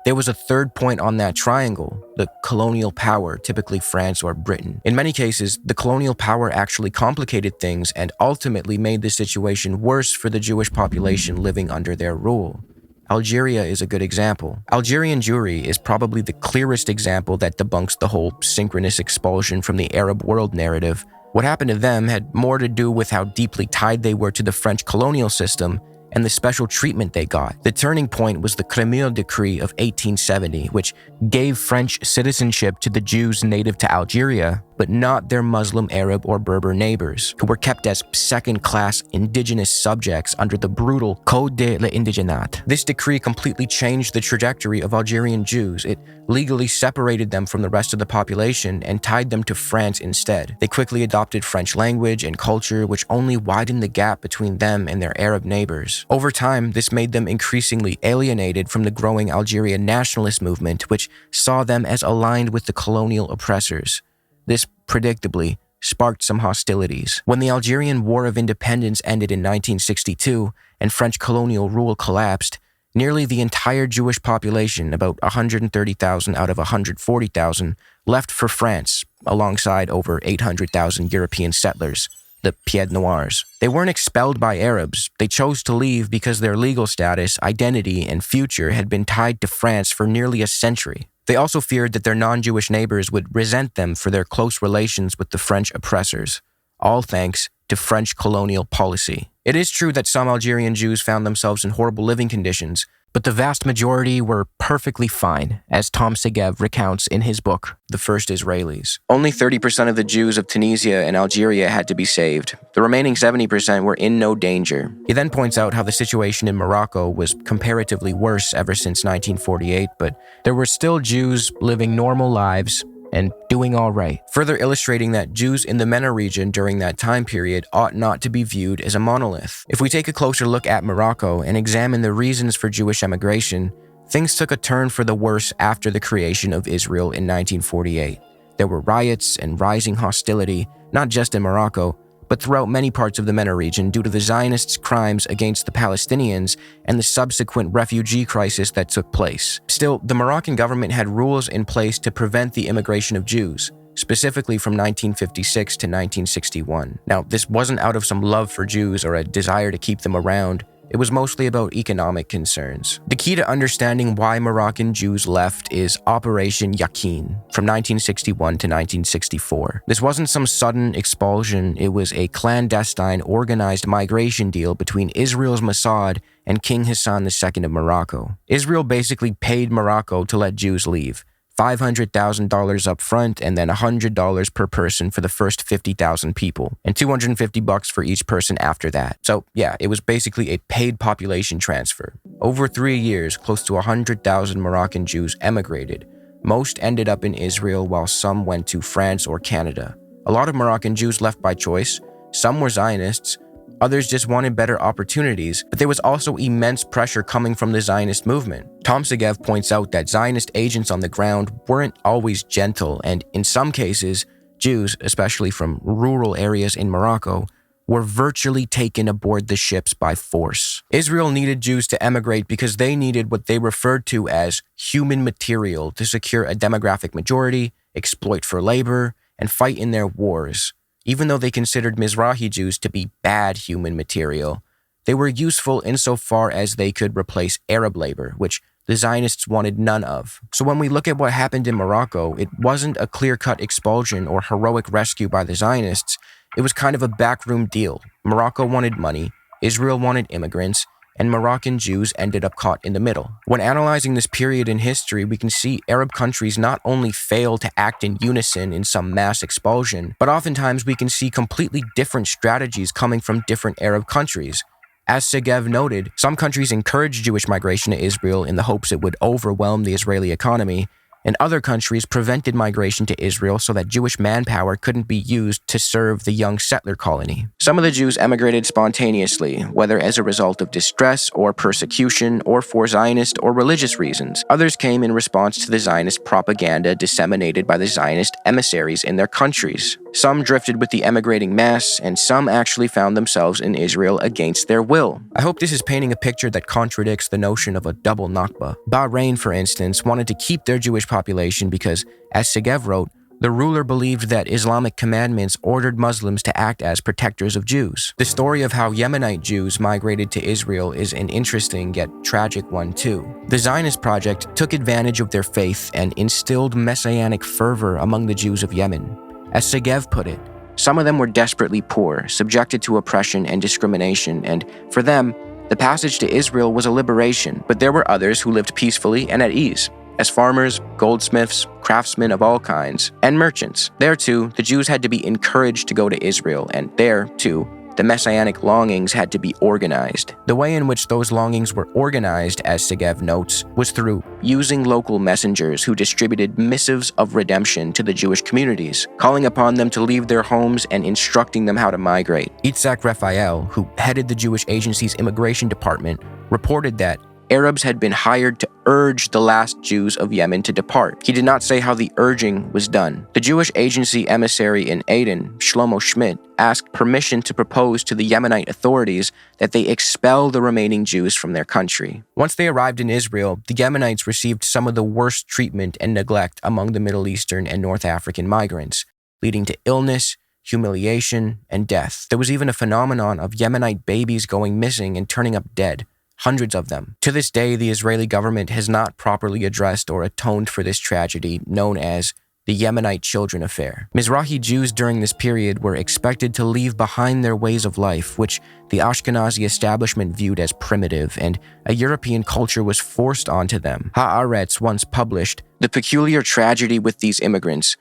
there was a third point on that triangle, the colonial power, typically France or Britain. In many cases, the colonial power actually complicated things and ultimately made the situation worse for the Jewish population living under their rule. Algeria is a good example. Algerian Jewry is probably the clearest example that debunks the whole synchronous expulsion from the Arab world narrative. What happened to them had more to do with how deeply tied they were to the French colonial system and the special treatment they got. The turning point was the Crémieux Decree of 1870, which gave French citizenship to the Jews native to Algeria, but not their Muslim, Arab, or Berber neighbors, who were kept as second-class indigenous subjects under the brutal Code de l'Indigénat. This decree completely changed the trajectory of Algerian Jews. It legally separated them from the rest of the population and tied them to France instead. They quickly adopted French language and culture, which only widened the gap between them and their Arab neighbors. Over time, this made them increasingly alienated from the growing Algerian nationalist movement, which saw them as aligned with the colonial oppressors. This, predictably, sparked some hostilities. When the Algerian War of Independence ended in 1962 and French colonial rule collapsed, nearly the entire Jewish population, about 130,000 out of 140,000, left for France, alongside over 800,000 European settlers, the Pieds Noirs. They weren't expelled by Arabs. They chose to leave because their legal status, identity, and future had been tied to France for nearly a century. They also feared that their non-Jewish neighbors would resent them for their close relations with the French oppressors, all thanks to French colonial policy. It is true that some Algerian Jews found themselves in horrible living conditions, but the vast majority were perfectly fine, as Tom Segev recounts in his book, The First Israelis. Only 30% of the Jews of Tunisia and Algeria had to be saved. The remaining 70% were in no danger. He then points out how the situation in Morocco was comparatively worse ever since 1948, but there were still Jews living normal lives and doing all right, further illustrating that Jews in the MENA region during that time period ought not to be viewed as a monolith. If we take a closer look at Morocco and examine the reasons for Jewish emigration, things took a turn for the worse after the creation of Israel in 1948. There were riots and rising hostility, not just in Morocco, but throughout many parts of the MENA region due to the Zionists' crimes against the Palestinians and the subsequent refugee crisis that took place. Still, the Moroccan government had rules in place to prevent the immigration of Jews, specifically from 1956 to 1961. Now, this wasn't out of some love for Jews or a desire to keep them around. It was mostly about economic concerns. The key to understanding why Moroccan Jews left is Operation Yakin from 1961 to 1964. This wasn't some sudden expulsion, it was a clandestine, organized migration deal between Israel's Mossad and King Hassan II of Morocco. Israel basically paid Morocco to let Jews leave. $500,000 up front and then $100 per person for the first 50,000 people, and $250 for each person after that. So yeah, it was basically a paid population transfer. Over 3 years, close to 100,000 Moroccan Jews emigrated. Most ended up in Israel, while some went to France or Canada. A lot of Moroccan Jews left by choice. Some were Zionists. Others just wanted better opportunities, but there was also immense pressure coming from the Zionist movement. Tom Segev points out that Zionist agents on the ground weren't always gentle, and in some cases, Jews, especially from rural areas in Morocco, were virtually taken aboard the ships by force. Israel needed Jews to emigrate because they needed what they referred to as human material to secure a demographic majority, exploit for labor, and fight in their wars. Even though they considered Mizrahi Jews to be bad human material, they were useful insofar as they could replace Arab labor, which the Zionists wanted none of. So when we look at what happened in Morocco, it wasn't a clear-cut expulsion or heroic rescue by the Zionists. It was kind of a backroom deal. Morocco wanted money, Israel wanted immigrants, and Moroccan Jews ended up caught in the middle. When analyzing this period in history, we can see Arab countries not only fail to act in unison in some mass expulsion, but oftentimes we can see completely different strategies coming from different Arab countries. As Segev noted, some countries encouraged Jewish migration to Israel in the hopes it would overwhelm the Israeli economy, and other countries prevented migration to Israel so that Jewish manpower couldn't be used to serve the young settler colony. Some of the Jews emigrated spontaneously, whether as a result of distress or persecution or for Zionist or religious reasons. Others came in response to the Zionist propaganda disseminated by the Zionist emissaries in their countries. Some drifted with the emigrating mass, and some actually found themselves in Israel against their will. I hope this is painting a picture that contradicts the notion of a double Nakba. Bahrain, for instance, wanted to keep their Jewish population because, as Segev wrote, the ruler believed that Islamic commandments ordered Muslims to act as protectors of Jews. The story of how Yemenite Jews migrated to Israel is an interesting yet tragic one too. The Zionist project took advantage of their faith and instilled messianic fervor among the Jews of Yemen. As Segev put it, some of them were desperately poor, subjected to oppression and discrimination, and for them, the passage to Israel was a liberation, but there were others who lived peacefully and at ease. As farmers, goldsmiths, craftsmen of all kinds, and merchants. There too, the Jews had to be encouraged to go to Israel, and there too, the messianic longings had to be organized. The way in which those longings were organized, as Segev notes, was through using local messengers who distributed missives of redemption to the Jewish communities, calling upon them to leave their homes and instructing them how to migrate. Itzhak Raphael, who headed the Jewish agency's immigration department, reported that Arabs had been hired to urge the last Jews of Yemen to depart. He did not say how the urging was done. The Jewish agency emissary in Aden, Shlomo Schmidt, asked permission to propose to the Yemenite authorities that they expel the remaining Jews from their country. Once they arrived in Israel, the Yemenites received some of the worst treatment and neglect among the Middle Eastern and North African migrants, leading to illness, humiliation, and death. There was even a phenomenon of Yemenite babies going missing and turning up dead. Hundreds of them. To this day, the Israeli government has not properly addressed or atoned for this tragedy known as the Yemenite children affair. Mizrahi Jews during this period were expected to leave behind their ways of life, which the Ashkenazi establishment viewed as primitive, and a European culture was forced onto them. Haaretz once published, "The peculiar tragedy with these immigrants,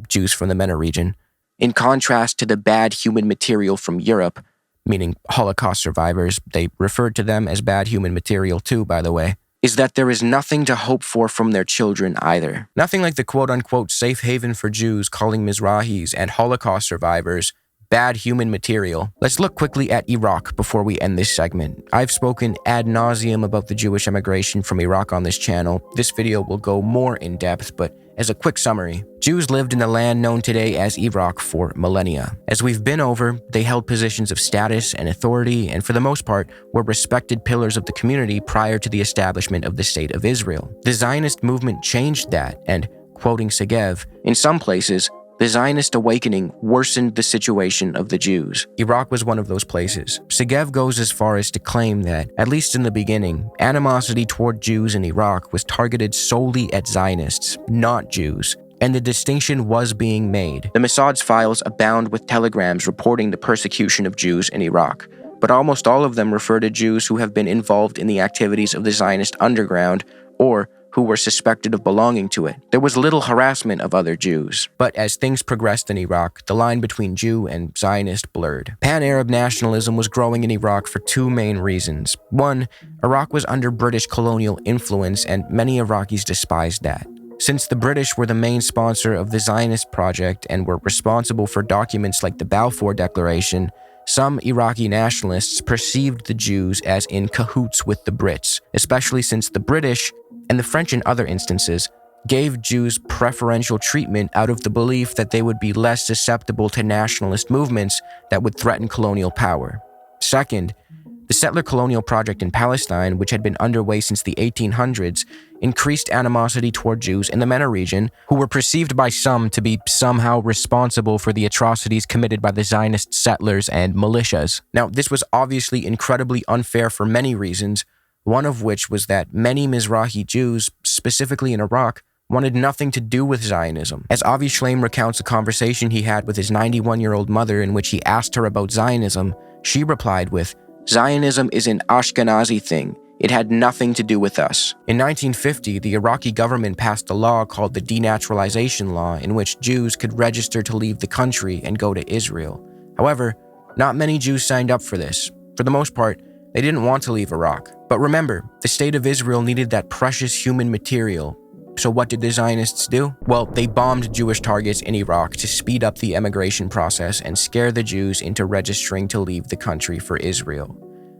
Jews from the MENA region, in contrast to the bad human material from Europe," meaning Holocaust survivors, they referred to them as bad human material too, by the way, "is that there is nothing to hope for from their children either." Nothing like the quote-unquote safe haven for Jews calling Mizrahis and Holocaust survivors bad human material. Let's look quickly at Iraq before we end this segment. I've spoken ad nauseum about the Jewish emigration from Iraq on this channel. This video will go more in depth, but as a quick summary, Jews lived in the land known today as Iraq for millennia. As we've been over, they held positions of status and authority, and for the most part, were respected pillars of the community prior to the establishment of the State of Israel. The Zionist movement changed that, and, quoting Segev, "In some places, the Zionist awakening worsened the situation of the Jews." Iraq was one of those places. Segev goes as far as to claim that, at least in the beginning, animosity toward Jews in Iraq was targeted solely at Zionists, not Jews, and the distinction was being made. The Mossad's files abound with telegrams reporting the persecution of Jews in Iraq, but almost all of them refer to Jews who have been involved in the activities of the Zionist underground or who were suspected of belonging to it. There was little harassment of other Jews. But as things progressed in Iraq, the line between Jew and Zionist blurred. Pan-Arab nationalism was growing in Iraq for two main reasons. One, Iraq was under British colonial influence, and many Iraqis despised that. Since the British were the main sponsor of the Zionist project and were responsible for documents like the Balfour Declaration, some Iraqi nationalists perceived the Jews as in cahoots with the Brits, especially since the British, and the French in other instances, gave Jews preferential treatment out of the belief that they would be less susceptible to nationalist movements that would threaten colonial power. Second, the settler colonial project in Palestine, which had been underway since the 1800s, increased animosity toward Jews in the MENA region, who were perceived by some to be somehow responsible for the atrocities committed by the Zionist settlers and militias. Now, this was obviously incredibly unfair for many reasons, one of which was that many Mizrahi Jews, specifically in Iraq, wanted nothing to do with Zionism. As Avi Shlaim recounts a conversation he had with his 91-year-old mother in which he asked her about Zionism, she replied with, "Zionism is an Ashkenazi thing. It had nothing to do with us." In 1950, the Iraqi government passed a law called the Denaturalization Law, in which Jews could register to leave the country and go to Israel. However, not many Jews signed up for this. For the most part, they didn't want to leave Iraq. But remember, the state of Israel needed that precious human material. So what did the Zionists do? Well, they bombed Jewish targets in Iraq to speed up the emigration process and scare the Jews into registering to leave the country for Israel.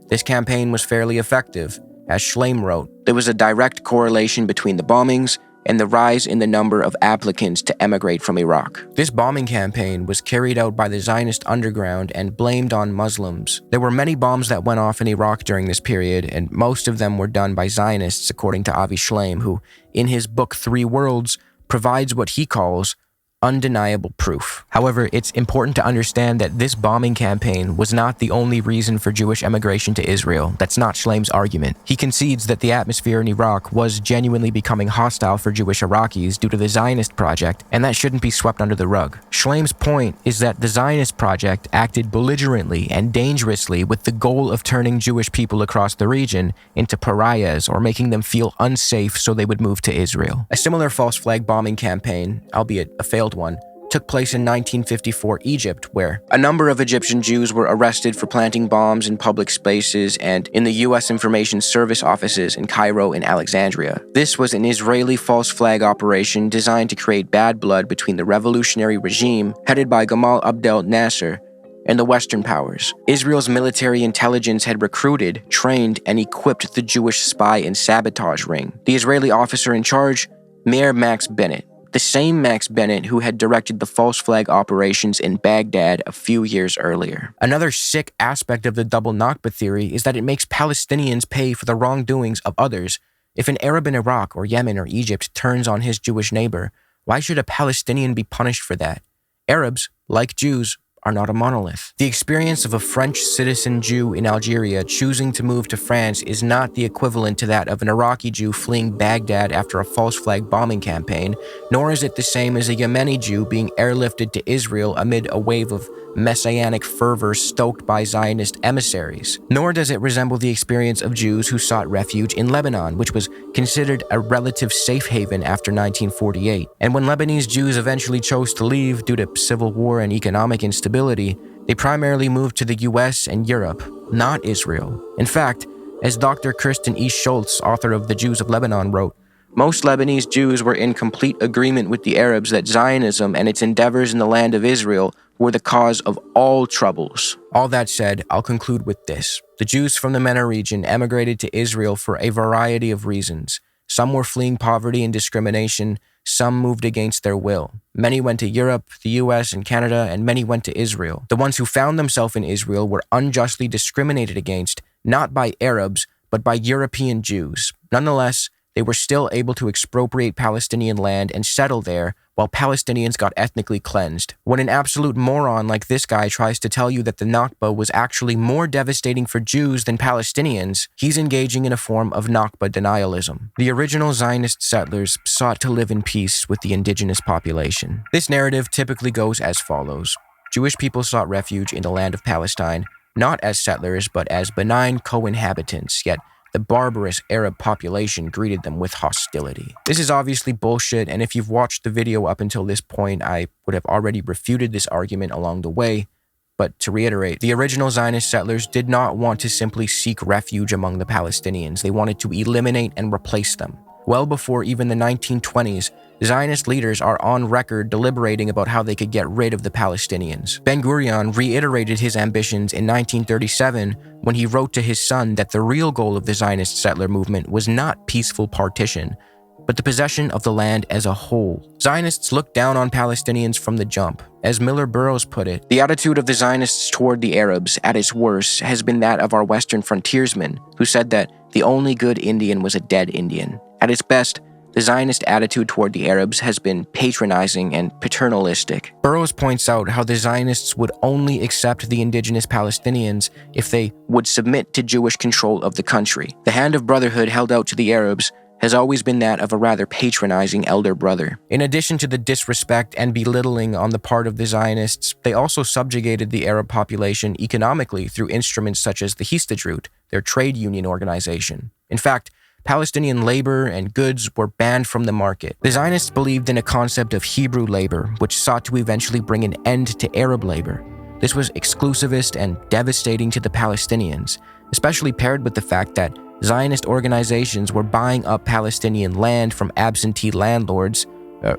This campaign was fairly effective. As Shlaim wrote, there was a direct correlation between the bombings and the rise in the number of applicants to emigrate from Iraq. This bombing campaign was carried out by the Zionist underground and blamed on Muslims. There were many bombs that went off in Iraq during this period, and most of them were done by Zionists, according to Avi Shlaim, who, in his book 3 Worlds, provides what he calls undeniable proof. However, it's important to understand that this bombing campaign was not the only reason for Jewish emigration to Israel. That's not Shlaim's argument. He concedes that the atmosphere in Iraq was genuinely becoming hostile for Jewish Iraqis due to the Zionist project, and that shouldn't be swept under the rug. Shlaim's point is that the Zionist project acted belligerently and dangerously with the goal of turning Jewish people across the region into pariahs or making them feel unsafe so they would move to Israel. A similar false flag bombing campaign, albeit a failed one, took place in 1954 Egypt, where a number of Egyptian Jews were arrested for planting bombs in public spaces and in the U.S. Information Service offices in Cairo and Alexandria. This was an Israeli false flag operation designed to create bad blood between the revolutionary regime headed by Gamal Abdel Nasser and the Western powers. Israel's military intelligence had recruited, trained, and equipped the Jewish spy and sabotage ring. The Israeli officer in charge, Meir Max Bennett, the same Max Bennett who had directed the false flag operations in Baghdad a few years earlier. Another sick aspect of the double Nakba theory is that it makes Palestinians pay for the wrongdoings of others. If an Arab in Iraq or Yemen or Egypt turns on his Jewish neighbor, why should a Palestinian be punished for that? Arabs, like Jews, are not a monolith. The experience of a French citizen Jew in Algeria choosing to move to France is not the equivalent to that of an Iraqi Jew fleeing Baghdad after a false flag bombing campaign, nor is it the same as a Yemeni Jew being airlifted to Israel amid a wave of messianic fervor stoked by Zionist emissaries. Nor does it resemble the experience of Jews who sought refuge in Lebanon, which was considered a relative safe haven after 1948. And when Lebanese Jews eventually chose to leave due to civil war and economic instability, they primarily moved to the US and Europe, not Israel. In fact, as Dr. Kirsten E. Schultz, author of The Jews of Lebanon, wrote, most Lebanese Jews were in complete agreement with the Arabs that Zionism and its endeavors in the land of Israel were the cause of all troubles. All that said, I'll conclude with this. The Jews from the MENA region emigrated to Israel for a variety of reasons. Some were fleeing poverty and discrimination, some moved against their will. Many went to Europe, the US, and Canada, and many went to Israel. The ones who found themselves in Israel were unjustly discriminated against, not by Arabs, but by European Jews. Nonetheless, they were still able to expropriate Palestinian land and settle there, while Palestinians got ethnically cleansed. When an absolute moron like this guy tries to tell you that the Nakba was actually more devastating for Jews than Palestinians, he's engaging in a form of Nakba denialism. The original Zionist settlers sought to live in peace with the indigenous population. This narrative typically goes as follows. Jewish people sought refuge in the land of Palestine, not as settlers, but as benign co-inhabitants, yet the barbarous Arab population greeted them with hostility. This is obviously bullshit, and if you've watched the video up until this point, I would have already refuted this argument along the way. But to reiterate, the original Zionist settlers did not want to simply seek refuge among the Palestinians. They wanted to eliminate and replace them. Well before even the 1920s, Zionist leaders are on record deliberating about how they could get rid of the Palestinians. Ben-Gurion reiterated his ambitions in 1937 when he wrote to his son that the real goal of the Zionist settler movement was not peaceful partition, but the possession of the land as a whole. Zionists looked down on Palestinians from the jump. As Miller Burroughs put it, the attitude of the Zionists toward the Arabs, at its worst, has been that of our Western frontiersmen, who said that the only good Indian was a dead Indian. At its best, the Zionist attitude toward the Arabs has been patronizing and paternalistic. Burroughs points out how the Zionists would only accept the indigenous Palestinians if they would submit to Jewish control of the country. The hand of brotherhood held out to the Arabs has always been that of a rather patronizing elder brother. In addition to the disrespect and belittling on the part of the Zionists, they also subjugated the Arab population economically through instruments such as the Histadrut, their trade union organization. In fact, Palestinian labor and goods were banned from the market. The Zionists believed in a concept of Hebrew labor, which sought to eventually bring an end to Arab labor. This was exclusivist and devastating to the Palestinians, especially paired with the fact that Zionist organizations were buying up Palestinian land from absentee landlords,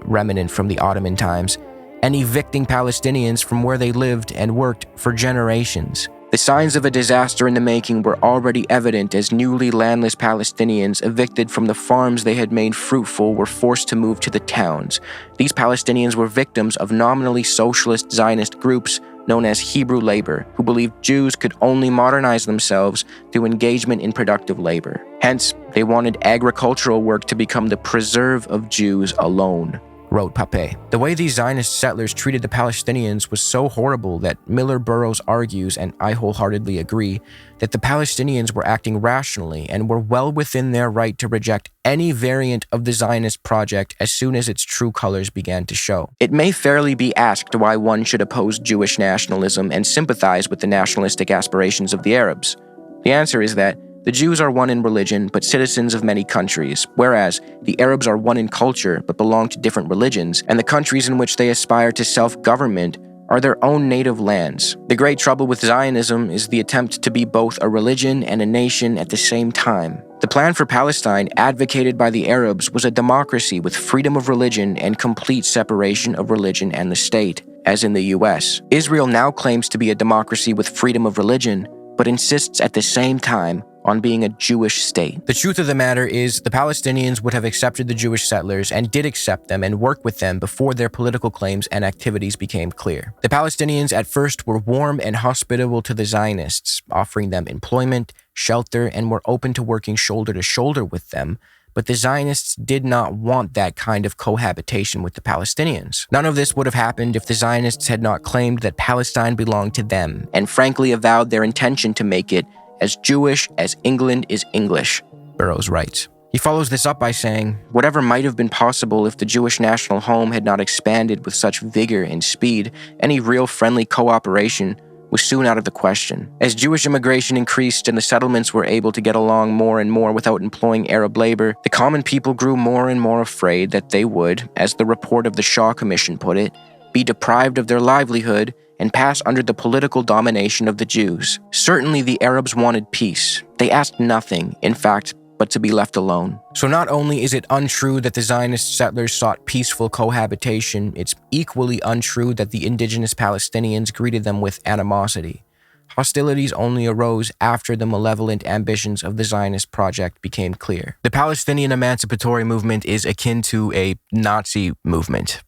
remnant from the Ottoman times, and evicting Palestinians from where they lived and worked for generations. The signs of a disaster in the making were already evident as newly landless Palestinians evicted from the farms they had made fruitful were forced to move to the towns. These Palestinians were victims of nominally socialist Zionist groups known as Hebrew labor, who believed Jews could only modernize themselves through engagement in productive labor. Hence, they wanted agricultural work to become the preserve of Jews alone, wrote Pape. The way these Zionist settlers treated the Palestinians was so horrible that Miller Burroughs argues, and I wholeheartedly agree, that the Palestinians were acting rationally and were well within their right to reject any variant of the Zionist project as soon as its true colors began to show. It may fairly be asked why one should oppose Jewish nationalism and sympathize with the nationalistic aspirations of the Arabs. The answer is that the Jews are one in religion, but citizens of many countries, whereas the Arabs are one in culture, but belong to different religions, and the countries in which they aspire to self-government are their own native lands. The great trouble with Zionism is the attempt to be both a religion and a nation at the same time. The plan for Palestine, advocated by the Arabs, was a democracy with freedom of religion and complete separation of religion and the state, as in the US. Israel now claims to be a democracy with freedom of religion, but insists at the same time on being a Jewish state. The truth of the matter is, the Palestinians would have accepted the Jewish settlers and did accept them and work with them before their political claims and activities became clear. The Palestinians at first were warm and hospitable to the Zionists, offering them employment, shelter, and were open to working shoulder to shoulder with them, but the Zionists did not want that kind of cohabitation with the Palestinians. None of this would have happened if the Zionists had not claimed that Palestine belonged to them, and frankly avowed their intention to make it as Jewish as England is English, Burroughs writes. He follows this up by saying, whatever might have been possible if the Jewish national home had not expanded with such vigor and speed, any real friendly cooperation was soon out of the question. As Jewish immigration increased and the settlements were able to get along more and more without employing Arab labor, the common people grew more and more afraid that they would, as the report of the Shaw Commission put it, be deprived of their livelihood and pass under the political domination of the Jews. Certainly the Arabs wanted peace. They asked nothing, in fact, but to be left alone. So not only is it untrue that the Zionist settlers sought peaceful cohabitation, it's equally untrue that the indigenous Palestinians greeted them with animosity. Hostilities only arose after the malevolent ambitions of the Zionist project became clear. The Palestinian emancipatory movement is akin to a Nazi movement.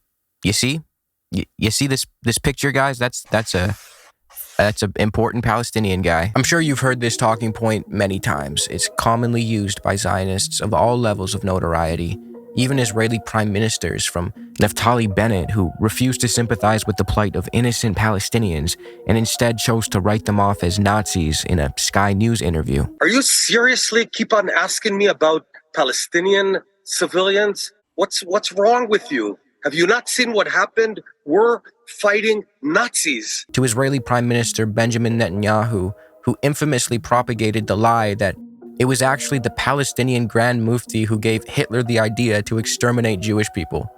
You see? You see this picture, guys? That's an important Palestinian guy. I'm sure you've heard this talking point many times. It's commonly used by Zionists of all levels of notoriety, even Israeli prime ministers, from Naftali Bennett, who refused to sympathize with the plight of innocent Palestinians and instead chose to write them off as Nazis in a Sky News interview. Are you seriously keep on asking me about Palestinian civilians? What's wrong with you? Have you not seen what happened? We're fighting Nazis. To Israeli Prime Minister Benjamin Netanyahu, who infamously propagated the lie that It was actually the Palestinian Grand Mufti who gave Hitler the idea to exterminate Jewish people.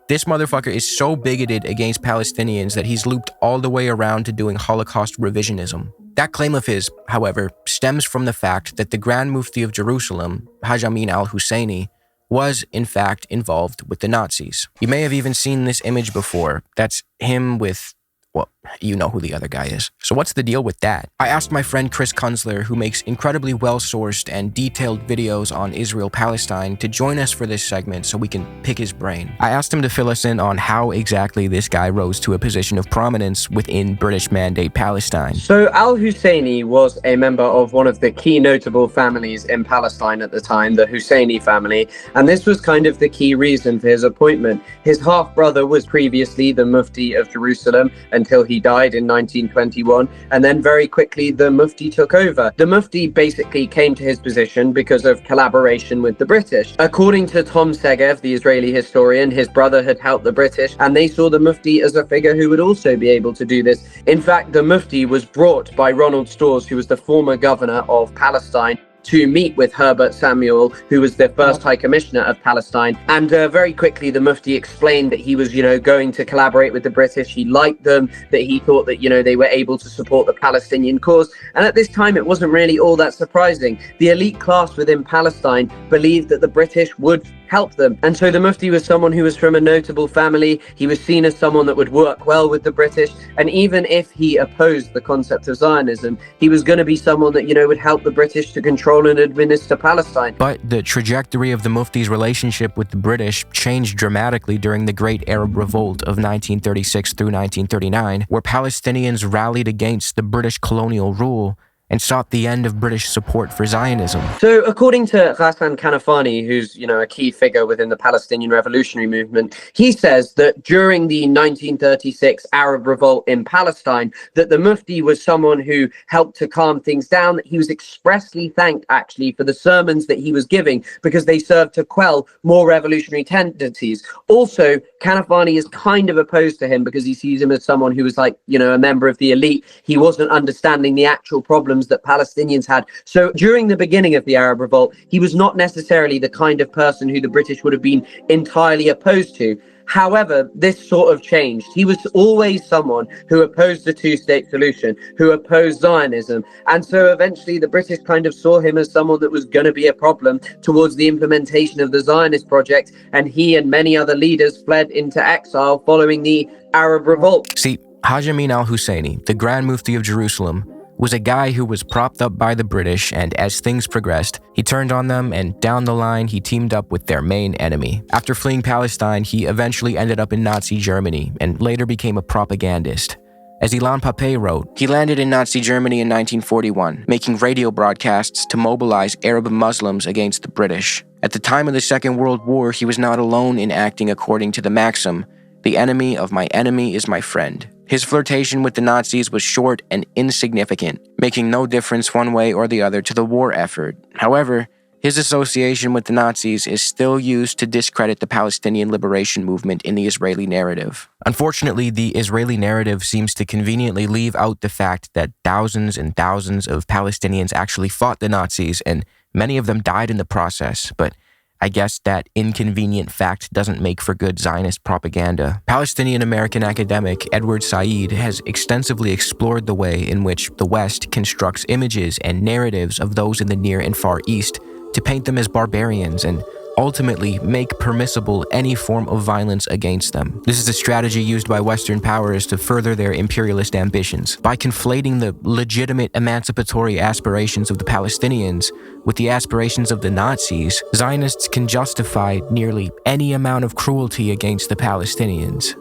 This motherfucker is so bigoted against Palestinians that he's looped all the way around to doing Holocaust revisionism. That claim of his, however, stems from the fact that the Grand Mufti of Jerusalem, Haj Amin al-Husseini, was in fact involved with the Nazis. You may have even seen this image before. That's him with, well, you know who the other guy is. So what's the deal with that? I asked my friend Chris Kunzler, who makes incredibly well-sourced and detailed videos on Israel-Palestine, to join us for this segment so we can pick his brain. I asked him to fill us in on how exactly this guy rose to a position of prominence within British Mandate Palestine. So al-Husseini was a member of one of the key notable families in Palestine at the time, the Husseini family, and this was kind of the key reason for his appointment. His half-brother was previously the Mufti of Jerusalem until he died in 1921, and then very quickly the Mufti took over. The Mufti basically came to his position because of collaboration with the British. According to Tom Segev, the Israeli historian, his brother had helped the British, and they saw the Mufti as a figure who would also be able to do this. In fact, the Mufti was brought by Ronald Storrs, who was the former governor of Palestine, to meet with Herbert Samuel, who was the first High Commissioner of Palestine. And very quickly, the Mufti explained that he was, going to collaborate with the British. He liked them, that he thought that, they were able to support the Palestinian cause. And at this time, it wasn't really all that surprising. The elite class within Palestine believed that the British would help them. And so the Mufti was someone who was from a notable family. He was seen as someone that would work well with the British. And even if he opposed the concept of Zionism, he was going to be someone that, would help the British to control and administer Palestine. But the trajectory of the Mufti's relationship with the British changed dramatically during the Great Arab Revolt of 1936 through 1939, where Palestinians rallied against the British colonial rule and sought the end of British support for Zionism. So according to Ghassan Kanafani, who's, a key figure within the Palestinian revolutionary movement, he says that during the 1936 Arab revolt in Palestine, that the Mufti was someone who helped to calm things down, that he was expressly thanked actually for the sermons that he was giving because they served to quell more revolutionary tendencies. Also, Kanafani is kind of opposed to him because he sees him as someone who was like, a member of the elite. He wasn't understanding the actual problems that Palestinians had. So during the beginning of the Arab revolt, he was not necessarily the kind of person who the British would have been entirely opposed to. However, this sort of changed. He was always someone who opposed the two-state solution, who opposed Zionism. And so eventually the British kind of saw him as someone that was going to be a problem towards the implementation of the Zionist project. And he and many other leaders fled into exile following the Arab revolt. See, Haj Amin al-Husseini, the Grand Mufti of Jerusalem, was a guy who was propped up by the British, and as things progressed, he turned on them, and down the line, he teamed up with their main enemy. After fleeing Palestine, he eventually ended up in Nazi Germany, and later became a propagandist. As Ilan Pape wrote, he landed in Nazi Germany in 1941, making radio broadcasts to mobilize Arab Muslims against the British. At the time of the Second World War, he was not alone in acting according to the maxim, "The enemy of my enemy is my friend." His flirtation with the Nazis was short and insignificant, making no difference one way or the other to the war effort. However, his association with the Nazis is still used to discredit the Palestinian liberation movement in the Israeli narrative. Unfortunately, the Israeli narrative seems to conveniently leave out the fact that thousands and thousands of Palestinians actually fought the Nazis, and many of them died in the process, but I guess that inconvenient fact doesn't make for good Zionist propaganda. Palestinian-American academic Edward Said has extensively explored the way in which the West constructs images and narratives of those in the Near and Far East to paint them as barbarians and ultimately make permissible any form of violence against them. This is a strategy used by Western powers to further their imperialist ambitions. By conflating the legitimate emancipatory aspirations of the Palestinians with the aspirations of the Nazis, Zionists can justify nearly any amount of cruelty against the Palestinians.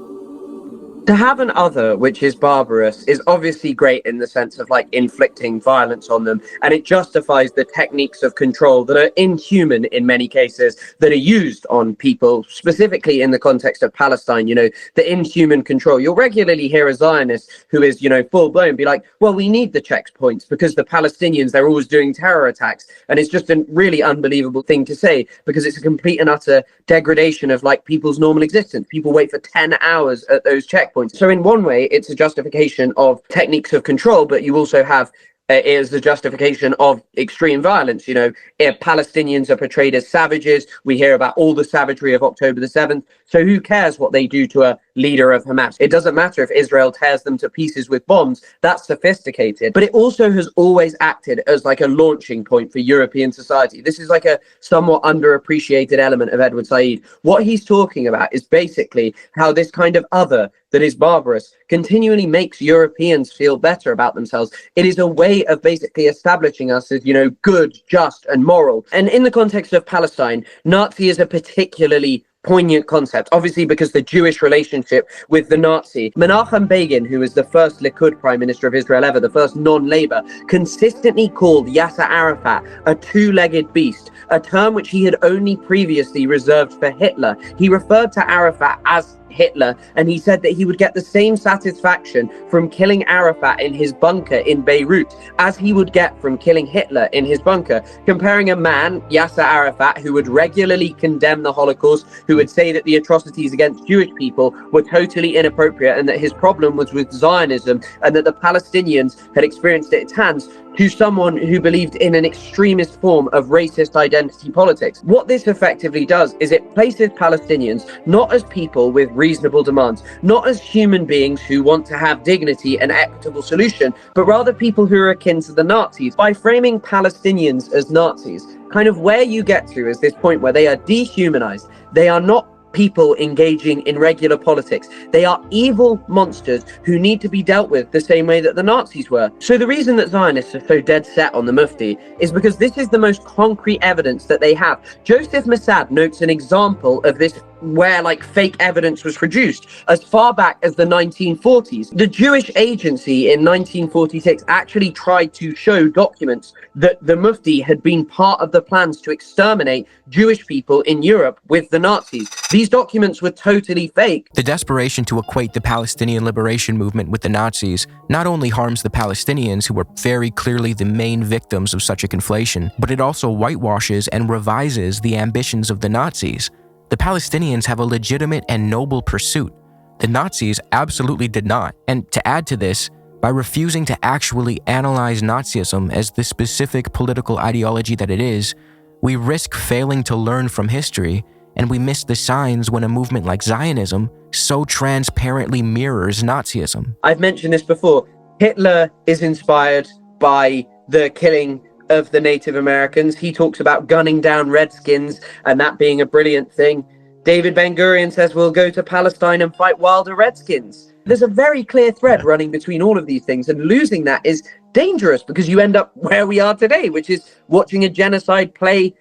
To have an other which is barbarous is obviously great in the sense of like inflicting violence on them, and it justifies the techniques of control that are inhuman in many cases that are used on people, specifically in the context of Palestine, the inhuman control. You'll regularly hear a Zionist who is, full blown be like, well, we need the checkpoints because the Palestinians, they're always doing terror attacks. And it's just a really unbelievable thing to say because it's a complete and utter degradation of like people's normal existence. People wait for 10 hours at those checkpoints. So in one way, it's a justification of techniques of control, but you also have is the justification of extreme violence. You know, if Palestinians are portrayed as savages, we hear about all the savagery of October the 7th. So who cares what they do to a leader of Hamas? It doesn't matter if Israel tears them to pieces with bombs. That's sophisticated. But it also has always acted as like a launching point for European society. This is like a somewhat underappreciated element of Edward Said. What he's talking about is basically how this kind of other that is barbarous continually makes Europeans feel better about themselves. It is a way of basically establishing us as, you know, good, just, and moral. And in the context of Palestine, Nazi is a particularly poignant concept, obviously because the Jewish relationship with the Nazi. Menachem Begin, who was the first Likud prime minister of Israel ever, the first non-Labour, consistently called Yasser Arafat a two-legged beast, a term which he had only previously reserved for Hitler. He referred to Arafat as Hitler, and he said that he would get the same satisfaction from killing Arafat in his bunker in Beirut as he would get from killing Hitler in his bunker, comparing a man, Yasser Arafat, who would regularly condemn the Holocaust, who would say that the atrocities against Jewish people were totally inappropriate and that his problem was with Zionism and that the Palestinians had experienced it at its hands, to someone who believed in an extremist form of racist identity politics. What this effectively does is it places Palestinians not as people with reasonable demands, not as human beings who want to have dignity and equitable solution, but rather people who are akin to the Nazis. By framing Palestinians as Nazis, kind of where you get to is this point where they are dehumanized. They are not people engaging in regular politics. They are evil monsters who need to be dealt with the same way that the Nazis were. So the reason that Zionists are so dead set on the Mufti is because this is the most concrete evidence that they have. Joseph Mossad notes an example of this where like fake evidence was produced as far back as the 1940s. The Jewish Agency in 1946 actually tried to show documents that the Mufti had been part of the plans to exterminate Jewish people in Europe with the Nazis. These documents were totally fake. The desperation to equate the Palestinian liberation movement with the Nazis not only harms the Palestinians, who were very clearly the main victims of such a conflation, but it also whitewashes and revises the ambitions of the Nazis. The Palestinians have a legitimate and noble pursuit. The Nazis absolutely did not. And to add to this, by refusing to actually analyze Nazism as the specific political ideology that it is, we risk failing to learn from history, and we miss the signs when a movement like Zionism so transparently mirrors Nazism. I've mentioned this before. Hitler is inspired by the killing of the Native Americans. He talks about gunning down Redskins and that being a brilliant thing. David Ben-Gurion says we'll go to Palestine and fight wilder Redskins. There's a very clear thread running between all of these things, and losing that is dangerous because you end up where we are today, which is watching a genocide play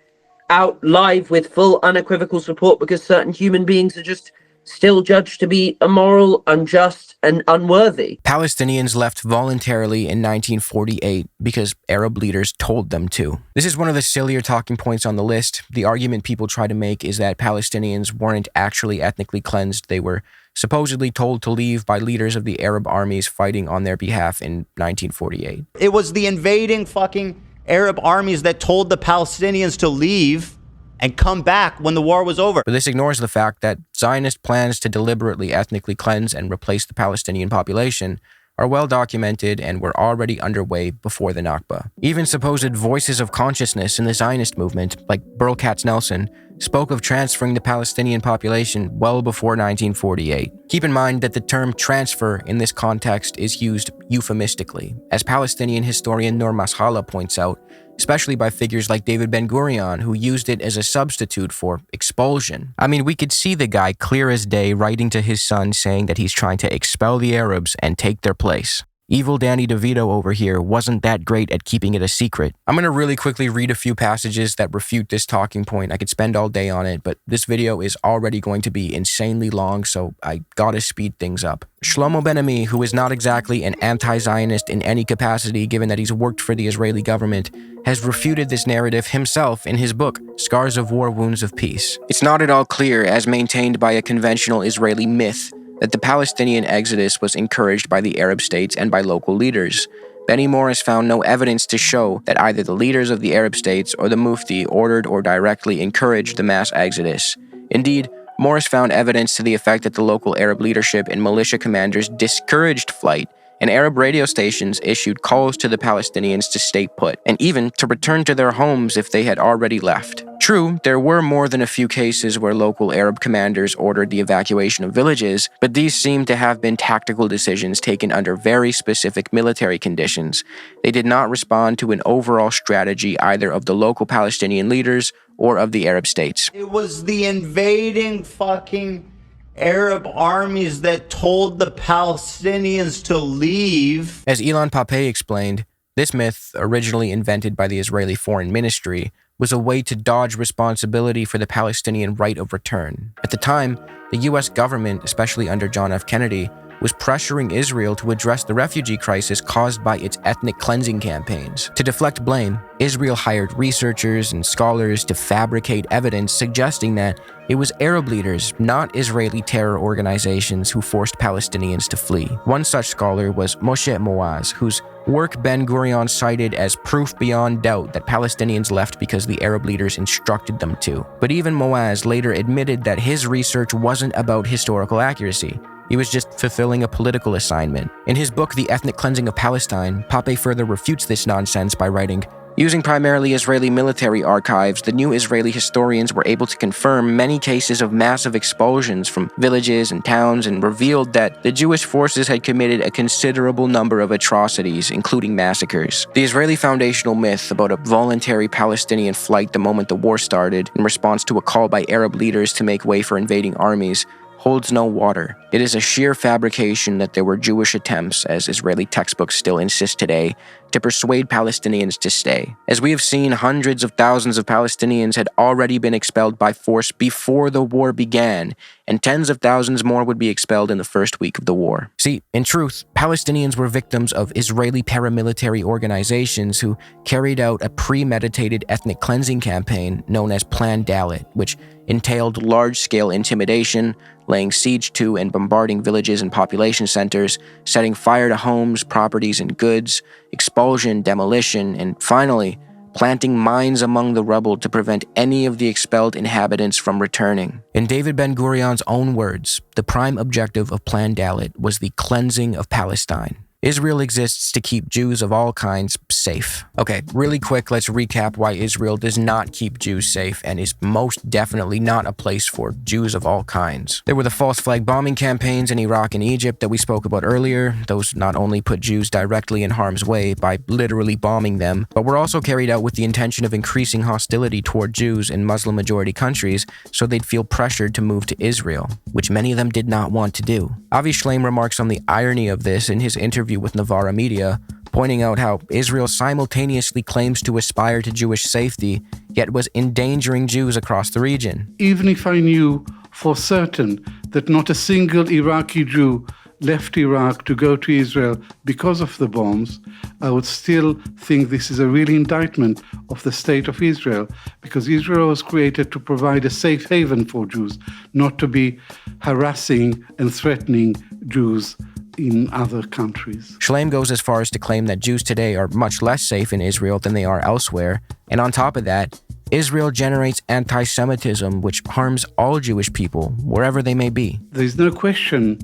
out live with full unequivocal support because certain human beings are just still judged to be immoral, unjust, and unworthy. Palestinians left voluntarily in 1948 because Arab leaders told them to. This is one of the sillier talking points on the list. The argument people try to make is that Palestinians weren't actually ethnically cleansed. They were supposedly told to leave by leaders of the Arab armies fighting on their behalf in 1948. It was the invading fucking Arab armies that told the Palestinians to leave and come back when the war was over. But this ignores the fact that Zionist plans to deliberately ethnically cleanse and replace the Palestinian population are well documented and were already underway before the Nakba. Even supposed voices of consciousness in the Zionist movement, like Burl Katz-Nelson, spoke of transferring the Palestinian population well before 1948. Keep in mind that the term transfer in this context is used euphemistically, as Palestinian historian Noor Mashallah points out, especially by figures like David Ben-Gurion, who used it as a substitute for expulsion. I mean, we could see the guy clear as day writing to his son saying that he's trying to expel the Arabs and take their place. Evil Danny DeVito over here wasn't that great at keeping it a secret. I'm going to really quickly read a few passages that refute this talking point. I could spend all day on it, but this video is already going to be insanely long, so I gotta speed things up. Shlomo Ben-Ami, who is not exactly an anti-Zionist in any capacity given that he's worked for the Israeli government, has refuted this narrative himself in his book, Scars of War, Wounds of Peace. It's not at all clear, as maintained by a conventional Israeli myth, that the Palestinian exodus was encouraged by the Arab states and by local leaders. Benny Morris found no evidence to show that either the leaders of the Arab states or the Mufti ordered or directly encouraged the mass exodus. Indeed, Morris found evidence to the effect that the local Arab leadership and militia commanders discouraged flight and Arab radio stations issued calls to the Palestinians to stay put, and even to return to their homes if they had already left. True, there were more than a few cases where local Arab commanders ordered the evacuation of villages, but these seemed to have been tactical decisions taken under very specific military conditions. They did not respond to an overall strategy either of the local Palestinian leaders or of the Arab states. It was the invading fucking Arab armies that told the Palestinians to leave. As Ilan Pappé explained, this myth, originally invented by the Israeli Foreign Ministry, was a way to dodge responsibility for the Palestinian right of return. At the time, the US government, especially under John F. Kennedy, was pressuring Israel to address the refugee crisis caused by its ethnic cleansing campaigns. To deflect blame, Israel hired researchers and scholars to fabricate evidence suggesting that it was Arab leaders, not Israeli terror organizations, who forced Palestinians to flee. One such scholar was Moshe Moaz, whose work Ben-Gurion cited as proof beyond doubt that Palestinians left because the Arab leaders instructed them to. But even Moaz later admitted that his research wasn't about historical accuracy. He was just fulfilling a political assignment. In his book, The Ethnic Cleansing of Palestine, Pappé further refutes this nonsense by writing, "Using primarily Israeli military archives, the new Israeli historians were able to confirm many cases of massive expulsions from villages and towns and revealed that the Jewish forces had committed a considerable number of atrocities, including massacres. The Israeli foundational myth about a voluntary Palestinian flight the moment the war started in response to a call by Arab leaders to make way for invading armies holds no water. It is a sheer fabrication that there were Jewish attempts, as Israeli textbooks still insist today, to persuade Palestinians to stay. As we have seen, hundreds of thousands of Palestinians had already been expelled by force before the war began, and tens of thousands more would be expelled in the first week of the war." See, in truth, Palestinians were victims of Israeli paramilitary organizations who carried out a premeditated ethnic cleansing campaign known as Plan Dalit, which entailed large-scale intimidation, laying siege to and bombarding villages and population centers, setting fire to homes, properties, and goods, expulsion, demolition, and finally, planting mines among the rubble to prevent any of the expelled inhabitants from returning. In David Ben-Gurion's own words, the prime objective of Plan Dalit was the cleansing of Palestine. Israel exists to keep Jews of all kinds safe. Okay, really quick, let's recap why Israel does not keep Jews safe and is most definitely not a place for Jews of all kinds. There were the false flag bombing campaigns in Iraq and Egypt that we spoke about earlier. Those not only put Jews directly in harm's way by literally bombing them, but were also carried out with the intention of increasing hostility toward Jews in Muslim-majority countries so they'd feel pressured to move to Israel, which many of them did not want to do. Avi Shleim remarks on the irony of this in his interview with Novara Media, pointing out how Israel simultaneously claims to aspire to Jewish safety, yet was endangering Jews across the region. Even if I knew for certain that not a single Iraqi Jew left Iraq to go to Israel because of the bombs, I would still think this is a real indictment of the state of Israel, because Israel was created to provide a safe haven for Jews, not to be harassing and threatening Jews in other countries. Shleim goes as far as to claim that Jews today are much less safe in Israel than they are elsewhere, and on top of that, Israel generates anti-Semitism which harms all Jewish people, wherever they may be. There's no question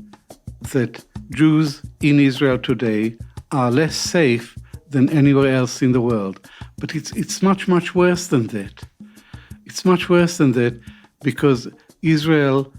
that Jews in Israel today are less safe than anywhere else in the world. But it's much, much worse than that. It's much worse than that because Israel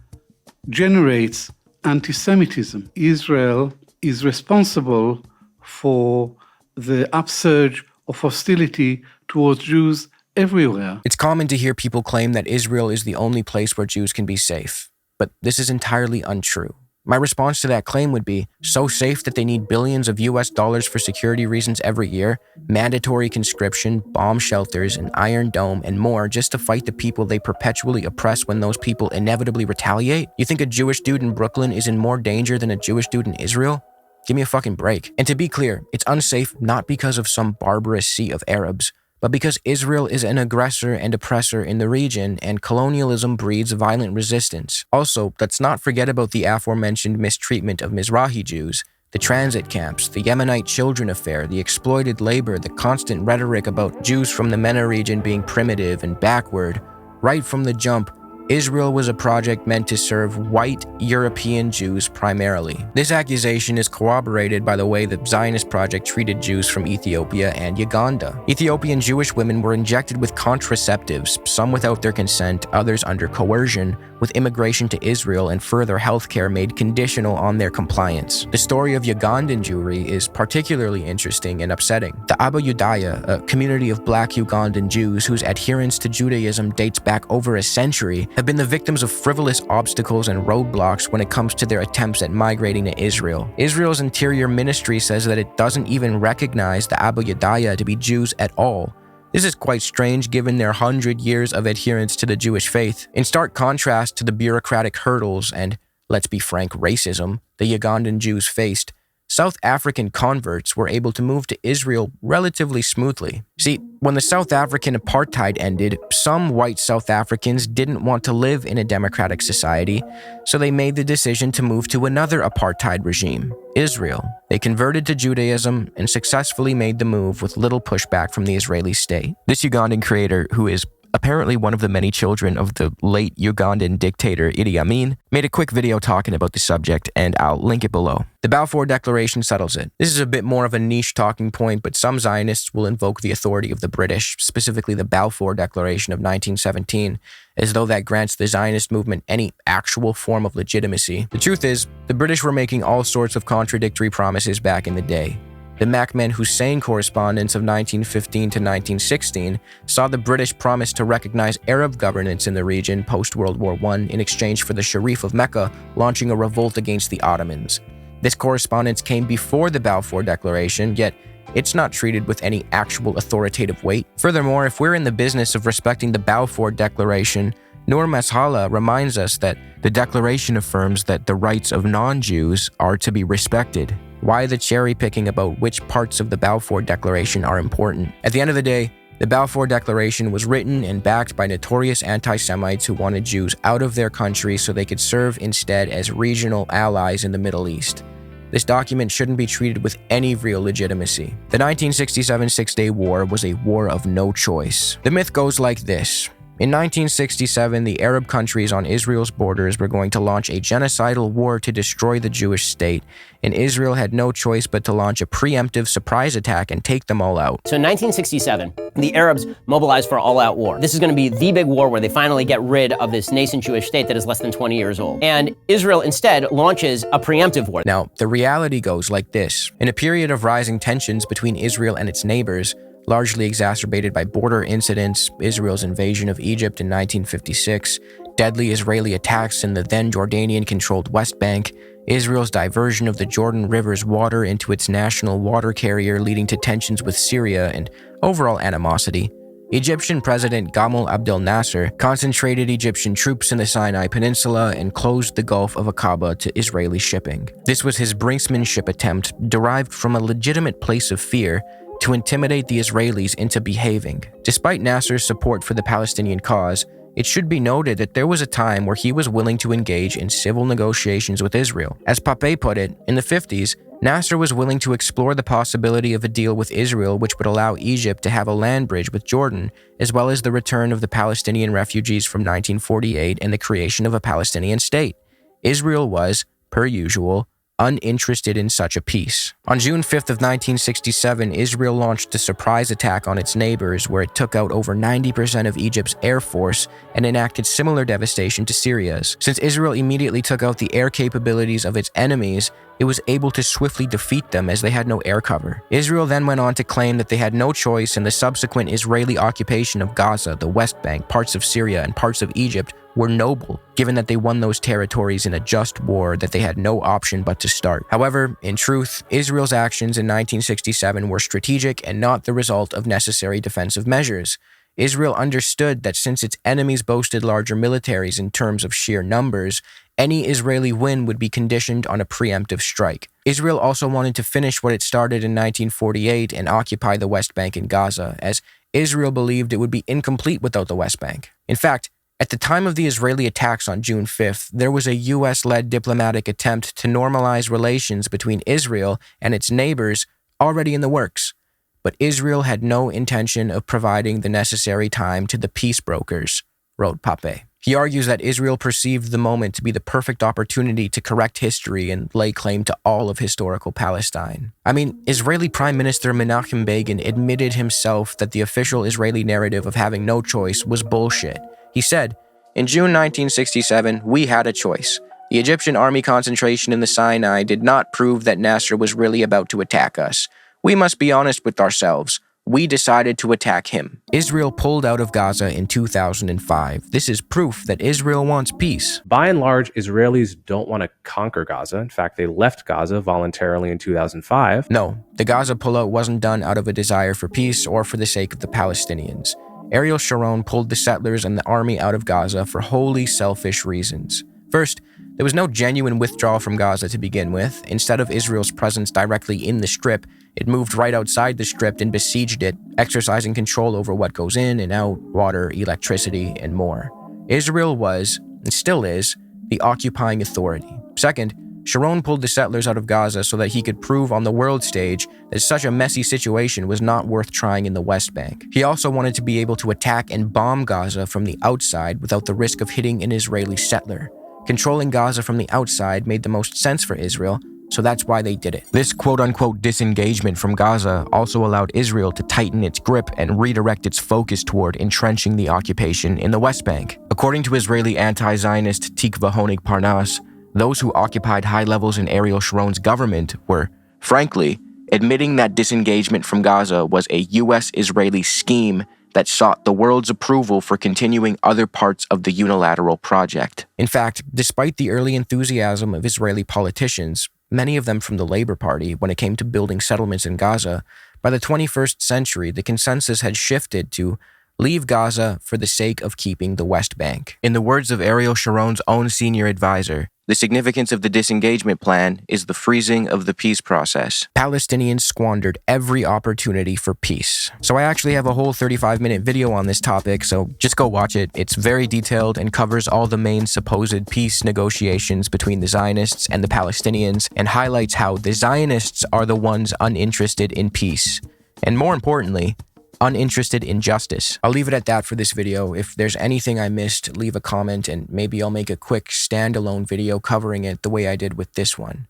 generates anti-Semitism. Israel is responsible for the upsurge of hostility towards Jews everywhere. It's common to hear people claim that Israel is the only place where Jews can be safe, but this is entirely untrue. My response to that claim would be, so safe that they need billions of US dollars for security reasons every year, mandatory conscription, bomb shelters, an Iron Dome, and more just to fight the people they perpetually oppress when those people inevitably retaliate? You think a Jewish dude in Brooklyn is in more danger than a Jewish dude in Israel? Give me a fucking break. And to be clear, it's unsafe not because of some barbarous sea of Arabs, but because Israel is an aggressor and oppressor in the region, and colonialism breeds violent resistance. Also, let's not forget about the aforementioned mistreatment of Mizrahi Jews, the transit camps, the Yemenite children affair, the exploited labor, the constant rhetoric about Jews from the MENA region being primitive and backward. Right from the jump, Israel was a project meant to serve white European Jews primarily. This accusation is corroborated by the way the Zionist project treated Jews from Ethiopia and Uganda. Ethiopian Jewish women were injected with contraceptives, some without their consent, others under coercion, with immigration to Israel and further healthcare made conditional on their compliance. The story of Ugandan Jewry is particularly interesting and upsetting. The Aba Yudaya, a community of black Ugandan Jews whose adherence to Judaism dates back over a century, have been the victims of frivolous obstacles and roadblocks when it comes to their attempts at migrating to Israel. Israel's interior ministry says that it doesn't even recognize the Aba Yudaya to be Jews at all. This is quite strange given their 100 years of adherence to the Jewish faith. In stark contrast to the bureaucratic hurdles and, let's be frank, racism the Ugandan Jews faced, South African converts were able to move to Israel relatively smoothly. See, when the South African apartheid ended, some white South Africans didn't want to live in a democratic society, so they made the decision to move to another apartheid regime, Israel. They converted to Judaism and successfully made the move with little pushback from the Israeli state. This Ugandan creator, who is apparently one of the many children of the late Ugandan dictator Idi Amin, made a quick video talking about the subject, and I'll link it below. The Balfour Declaration settles it. This is a bit more of a niche talking point, but some Zionists will invoke the authority of the British, specifically the Balfour Declaration of 1917, as though that grants the Zionist movement any actual form of legitimacy. The truth is, the British were making all sorts of contradictory promises back in the day. The Mahmoud Hussein correspondence of 1915 to 1916 saw the British promise to recognize Arab governance in the region post-World War I in exchange for the Sharif of Mecca launching a revolt against the Ottomans. This correspondence came before the Balfour Declaration, yet it's not treated with any actual authoritative weight. Furthermore, if we're in the business of respecting the Balfour Declaration, Noor Mashala reminds us that the Declaration affirms that the rights of non-Jews are to be respected. Why the cherry picking about which parts of the Balfour Declaration are important? At the end of the day, the Balfour Declaration was written and backed by notorious anti-Semites who wanted Jews out of their country so they could serve instead as regional allies in the Middle East. This document shouldn't be treated with any real legitimacy. The 1967 Six-Day War was a war of no choice. The myth goes like this. In 1967, the Arab countries on Israel's borders were going to launch a genocidal war to destroy the Jewish state, and Israel had no choice but to launch a preemptive surprise attack and take them all out. So in 1967, the Arabs mobilized for all-out war. This is going to be the big war where they finally get rid of this nascent Jewish state that is less than 20 years old. And Israel instead launches a preemptive war. Now, the reality goes like this. In a period of rising tensions between Israel and its neighbors, largely exacerbated by border incidents, Israel's invasion of Egypt in 1956, deadly Israeli attacks in the then Jordanian-controlled West Bank, Israel's diversion of the Jordan River's water into its national water carrier leading to tensions with Syria and overall animosity, Egyptian President Gamal Abdel Nasser concentrated Egyptian troops in the Sinai Peninsula and closed the Gulf of Aqaba to Israeli shipping. This was his brinksmanship attempt, derived from a legitimate place of fear, to intimidate the Israelis into behaving. Despite Nasser's support for the Palestinian cause, it should be noted that there was a time where he was willing to engage in civil negotiations with Israel. As Pape put it, in the 50s, Nasser was willing to explore the possibility of a deal with Israel which would allow Egypt to have a land bridge with Jordan, as well as the return of the Palestinian refugees from 1948 and the creation of a Palestinian state. Israel was, per usual, uninterested in such a peace. On June 5th of 1967, Israel launched a surprise attack on its neighbors where it took out over 90% of Egypt's air force and enacted similar devastation to Syria's. Since Israel immediately took out the air capabilities of its enemies, it was able to swiftly defeat them as they had no air cover. Israel then went on to claim that they had no choice in the subsequent Israeli occupation of Gaza, the West Bank, parts of Syria, and parts of Egypt were noble, given that they won those territories in a just war that they had no option but to start. However, in truth, Israel's actions in 1967 were strategic and not the result of necessary defensive measures. Israel understood that since its enemies boasted larger militaries in terms of sheer numbers, any Israeli win would be conditioned on a preemptive strike. Israel also wanted to finish what it started in 1948 and occupy the West Bank and Gaza, as Israel believed it would be incomplete without the West Bank. In fact, at the time of the Israeli attacks on June 5th, there was a US-led diplomatic attempt to normalize relations between Israel and its neighbors already in the works. But Israel had no intention of providing the necessary time to the peace brokers, wrote Pape. He argues that Israel perceived the moment to be the perfect opportunity to correct history and lay claim to all of historical Palestine. I mean, Israeli Prime Minister Menachem Begin admitted himself that the official Israeli narrative of having no choice was bullshit. He said, "In June 1967, we had a choice. The Egyptian army concentration in the Sinai did not prove that Nasser was really about to attack us. We must be honest with ourselves. We decided to attack him." Israel pulled out of Gaza in 2005. This is proof that Israel wants peace. By and large, Israelis don't want to conquer Gaza. In fact, they left Gaza voluntarily in 2005. No, the Gaza pullout wasn't done out of a desire for peace or for the sake of the Palestinians. Ariel Sharon pulled the settlers and the army out of Gaza for wholly selfish reasons. First, there was no genuine withdrawal from Gaza to begin with. Instead of Israel's presence directly in the Strip, it moved right outside the Strip and besieged it, exercising control over what goes in and out, water, electricity, and more. Israel was, and still is, the occupying authority. Second, Sharon pulled the settlers out of Gaza so that he could prove on the world stage that such a messy situation was not worth trying in the West Bank. He also wanted to be able to attack and bomb Gaza from the outside without the risk of hitting an Israeli settler. Controlling Gaza from the outside made the most sense for Israel, so that's why they did it. This quote-unquote disengagement from Gaza also allowed Israel to tighten its grip and redirect its focus toward entrenching the occupation in the West Bank. According to Israeli anti-Zionist Tikva Honig Parnas, those who occupied high levels in Ariel Sharon's government were, frankly, admitting that disengagement from Gaza was a US-Israeli scheme that sought the world's approval for continuing other parts of the unilateral project. In fact, despite the early enthusiasm of Israeli politicians, many of them from the Labour Party, when it came to building settlements in Gaza, by the 21st century, the consensus had shifted to leave Gaza for the sake of keeping the West Bank. In the words of Ariel Sharon's own senior advisor, the significance of the disengagement plan is the freezing of the peace process. Palestinians squandered every opportunity for peace. So I actually have a whole 35-minute video on this topic, so just go watch it. It's very detailed and covers all the main supposed peace negotiations between the Zionists and the Palestinians and highlights how the Zionists are the ones uninterested in peace. And more importantly, uninterested in justice. I'll leave it at that for this video. If there's anything I missed, leave a comment and maybe I'll make a quick standalone video covering it the way I did with this one.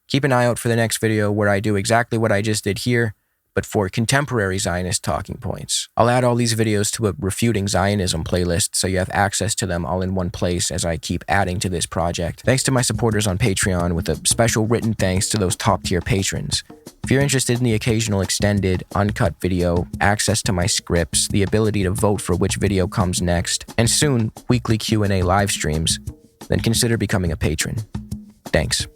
Keep an eye out for the next video where I do exactly what I just did here, but for contemporary Zionist talking points. I'll add all these videos to a Refuting Zionism playlist so you have access to them all in one place as I keep adding to this project. Thanks to my supporters on Patreon, with a special written thanks to those top-tier patrons. If you're interested in the occasional extended, uncut video, access to my scripts, the ability to vote for which video comes next, and soon, weekly Q&A live streams, then consider becoming a patron. Thanks.